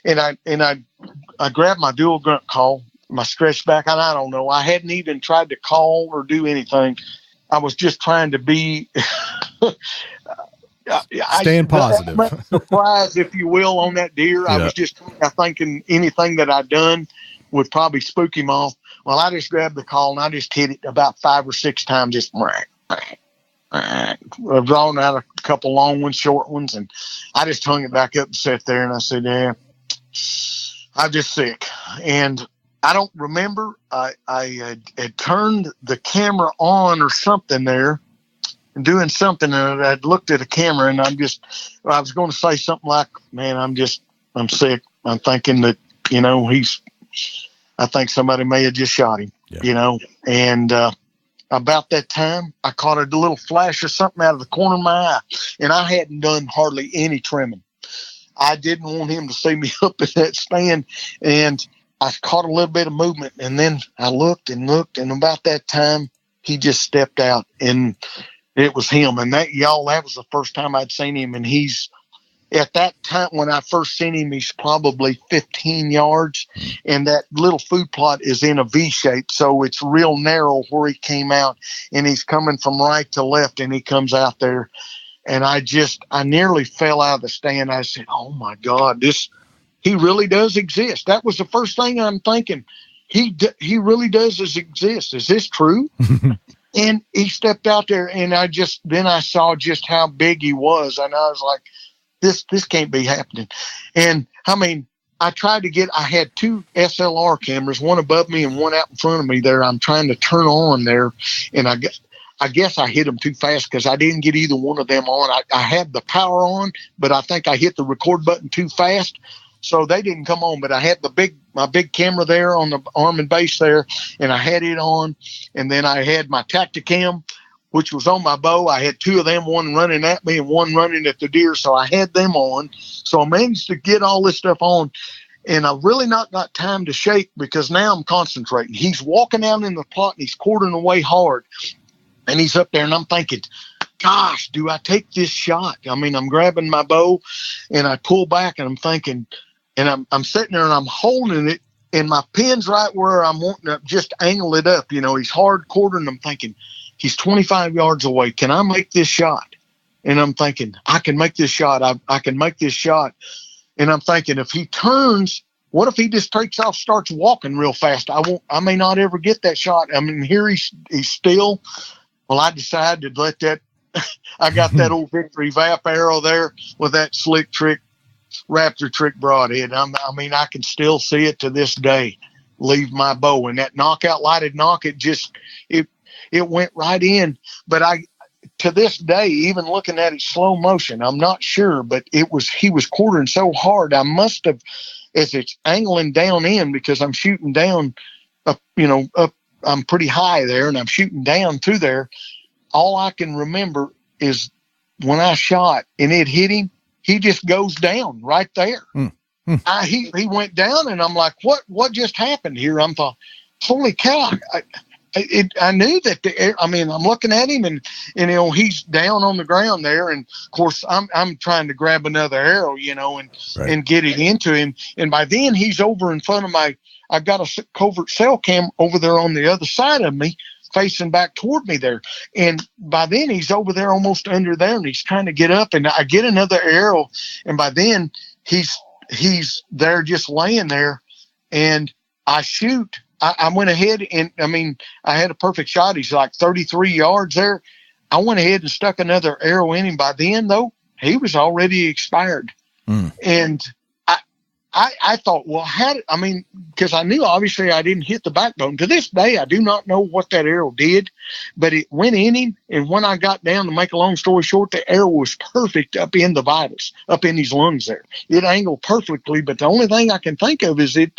and I grabbed my dual grunt call, my stretch back, and I don't know. I hadn't even tried to call or do anything. I was just trying to be staying positive. Surprise, if you will, on that deer. Yeah. I was just thinking anything that I'd done would probably spook him off. Well, I just grabbed the call and I just hit it about 5 or 6 times, just I've drawn out a couple long ones, short ones, and I just hung it back up and sat there, and I said, yeah, I'm just sick. And I don't remember. I had turned the camera on or something there and doing something, and I'd looked at a camera, and I was going to say something like, man, I'm sick. I'm thinking that, I think somebody may have just shot him, and about that time, I caught a little flash of something out of the corner of my eye, and I hadn't done hardly any trimming. I didn't want him to see me up in that stand, and I caught a little bit of movement, and then I looked, and about that time, he just stepped out, and it was him. And that was the first time I'd seen him, and he's, at that time when I first seen him, he's probably 15 yards, and that little food plot is in a V shape, so it's real narrow where he came out, and he's coming from right to left, and he comes out there, and I nearly fell out of the stand. I said, oh my God, he really does exist. That was the first thing I'm thinking. He really does exist. Is this true? And he stepped out there, and then I saw just how big he was, and I was like, this can't be happening. And I mean, I had 2 SLR cameras, one above me and one out in front of me there. I'm trying to turn on there, and I guess I hit them too fast because I didn't get either one of them on. I had the power on, but I think I hit the record button too fast, so they didn't come on. But I had my big camera there on the arm and base there, and I had it on, and then I had my Tacticam, which was on my bow. I had 2 of them, one running at me and one running at the deer, so I had them on. So I managed to get all this stuff on, and I've really not got time to shake because now I'm concentrating. He's walking out in the plot, and he's quartering away hard, and he's up there, and I'm thinking, gosh, do I take this shot? I mean, I'm grabbing my bow, and I pull back, and I'm thinking, and I'm sitting there, and I'm holding it, and my pin's right where I'm wanting to just angle it up. He's hard quartering. I'm thinking, he's 25 yards away. Can I make this shot? And I'm thinking, I can make this shot. I can make this shot. And I'm thinking, if he turns, what if he just takes off, starts walking real fast? I may not ever get that shot. I mean, here he's still. Well, I decided to let that. I got that old Victory Vap arrow there with that slick trick, Raptor trick broadhead. I mean, I can still see it to this day. Leave my bow, and that lighted knock. It went right in, but to this day, even looking at it slow motion, I'm not sure, but he was quartering so hard. I must have, as it's angling down in, because I'm shooting down up, up, I'm pretty high there and I'm shooting down through there. All I can remember is when I shot and it hit him, he just goes down right there. He went down and I'm like, what just happened here? I'm thought, holy cow. I knew that I'm looking at him and he's down on the ground there. And of course I'm trying to grab another arrow, and get it into him. And by then he's over in front of I've got a covert cell cam over there on the other side of me, facing back toward me there. And by then he's over there almost under there and he's trying to get up, and I get another arrow. And by then he's there just laying there, and I shoot. I went ahead and I had a perfect shot. He's like 33 yards there. I went ahead and stuck another arrow in him. By then though, he was already expired. And I thought, well, because I knew obviously I didn't hit the backbone. To this day, I do not know what that arrow did, but it went in him. And when I got down, to make a long story short, the arrow was perfect up in the vitals, up in his lungs there. It angled perfectly, but the only thing I can think of is it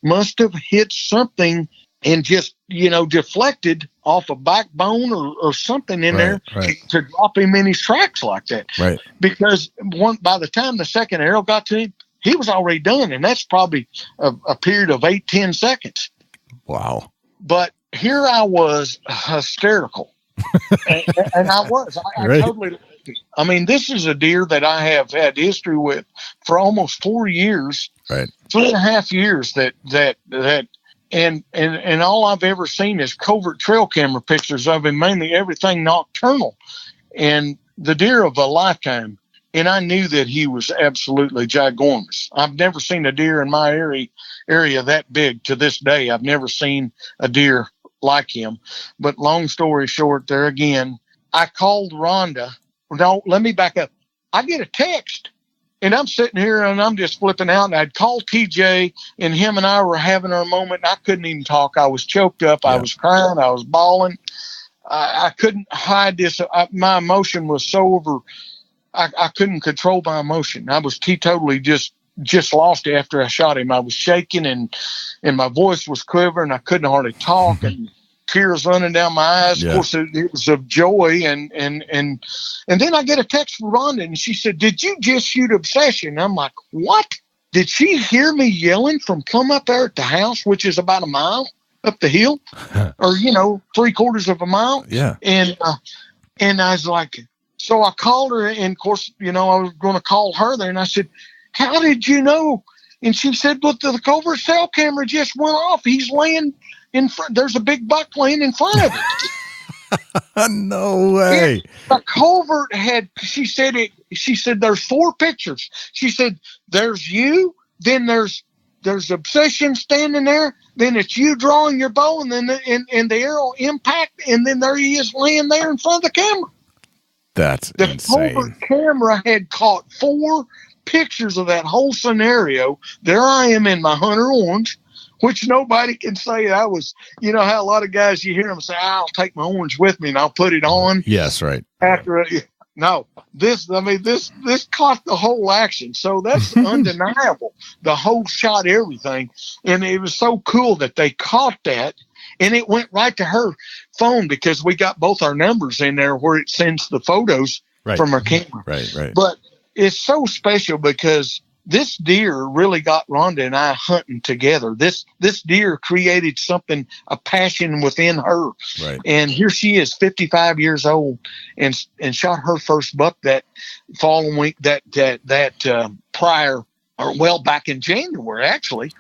must have hit something and just, deflected off a backbone or something in there to drop him in his tracks like that. Right. Because by the time the second arrow got to him, he was already done, and that's probably a period of 8-10 seconds. Wow. But here I was hysterical. and I was. I totally loved it. This is a deer that I have had history with for almost 4 years. Right. 3.5 years and all I've ever seen is covert trail camera pictures of him, mainly everything nocturnal. And the deer of a lifetime. And I knew that he was absolutely ginormous. I've never seen a deer in my area that big to this day. I've never seen a deer like him. But long story short, there again, I called Rhonda. No, let me back up. I get a text, and I'm sitting here, and I'm just flipping out. And I'd called TJ, and him and I were having our moment. And I couldn't even talk. I was choked up. Yeah. I was crying. I was bawling. I couldn't hide this. My emotion was so over. I couldn't control my emotion. I was teetotally just lost after I shot him. I was shaking and my voice was quivering. I couldn't hardly talk and tears running down my eyes. Yeah. Of course, it was of joy. And then I get a text from Rhonda and she said, "Did you just shoot Obsession?" I'm like, what? Did she hear me yelling from come up there at the house, which is about a mile up the hill or, 3/4 of a mile? Yeah. And I was like, so I called her, and of course, I was going to call her there, and I said, "How did you know?" And she said, "But the covert cell camera just went off. He's laying in front. There's a big buck laying in front of it." No way. The covert had. She said there's 4 pictures. She said there's you, then there's Obsession standing there, then it's you drawing your bow, and then the arrow impact, and then there he is laying there in front of the camera. That's insane. The covert camera had caught 4 pictures of that whole scenario. There I am in my hunter orange, which nobody can say I was. You know how a lot of guys, you hear them say, "I'll take my orange with me and I'll put it on." Yes, right. This caught the whole action. So that's undeniable. The whole shot, everything. And it was so cool that they caught that. And it went right to her phone because we got both our numbers in there where it sends the photos from our camera. Right. But it's so special because this deer really got Rhonda and I hunting together. This deer created something, a passion within her. Right. And here she is, 55 years old, and shot her first buck that following week, prior, or well, back in January, actually.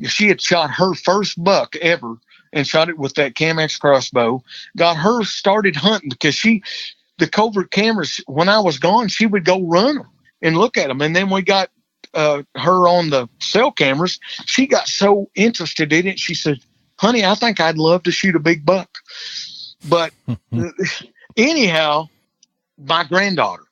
She had shot her first buck ever and shot it with that Camex crossbow, got her started hunting because the covert cameras, when I was gone, she would go run them and look at them. And then we got her on the cell cameras. She got so interested in it. She said, "Honey, I think I'd love to shoot a big buck." But anyhow, my granddaughter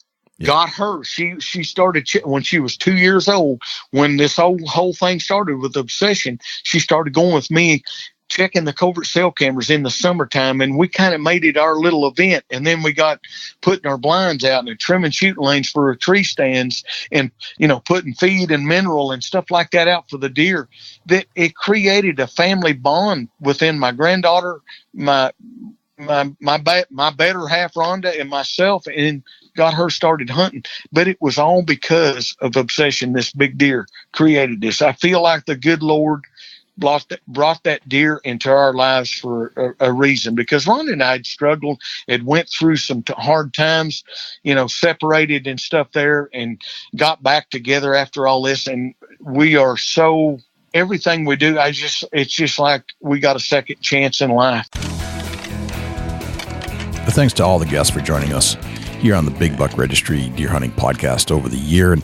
got her. She started when she was 2 years old. When this whole thing started with Obsession, she started going with me checking the covert cell cameras in the summertime, and we kind of made it our little event. And then we got putting our blinds out and trimming shooting lanes for our tree stands, and putting feed and mineral and stuff like that out for the deer. That it created a family bond within my granddaughter, my better half Rhonda, and myself, and got her started hunting. But it was all because of obsession. This big deer created this. I feel like the good Lord brought that deer into our lives for a reason, because Rhonda and I had struggled, had went through some hard times, separated and stuff there, and got back together after all this. And we are so, everything we do, it's just like we got a second chance in life. Thanks to all the guests for joining us here on the Big Buck Registry Deer Hunting Podcast over the year.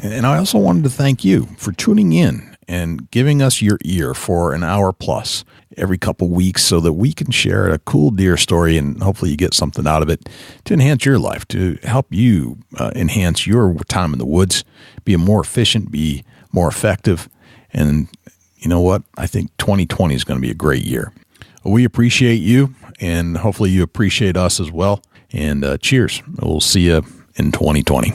And I also wanted to thank you for tuning in and giving us your ear for an hour plus every couple weeks so that we can share a cool deer story, and hopefully you get something out of it to enhance your life, to help you enhance your time in the woods, be more efficient, be more effective. And you know what? I think 2020 is going to be a great year. We appreciate you, and hopefully you appreciate us as well. And cheers. We'll see you in 2020.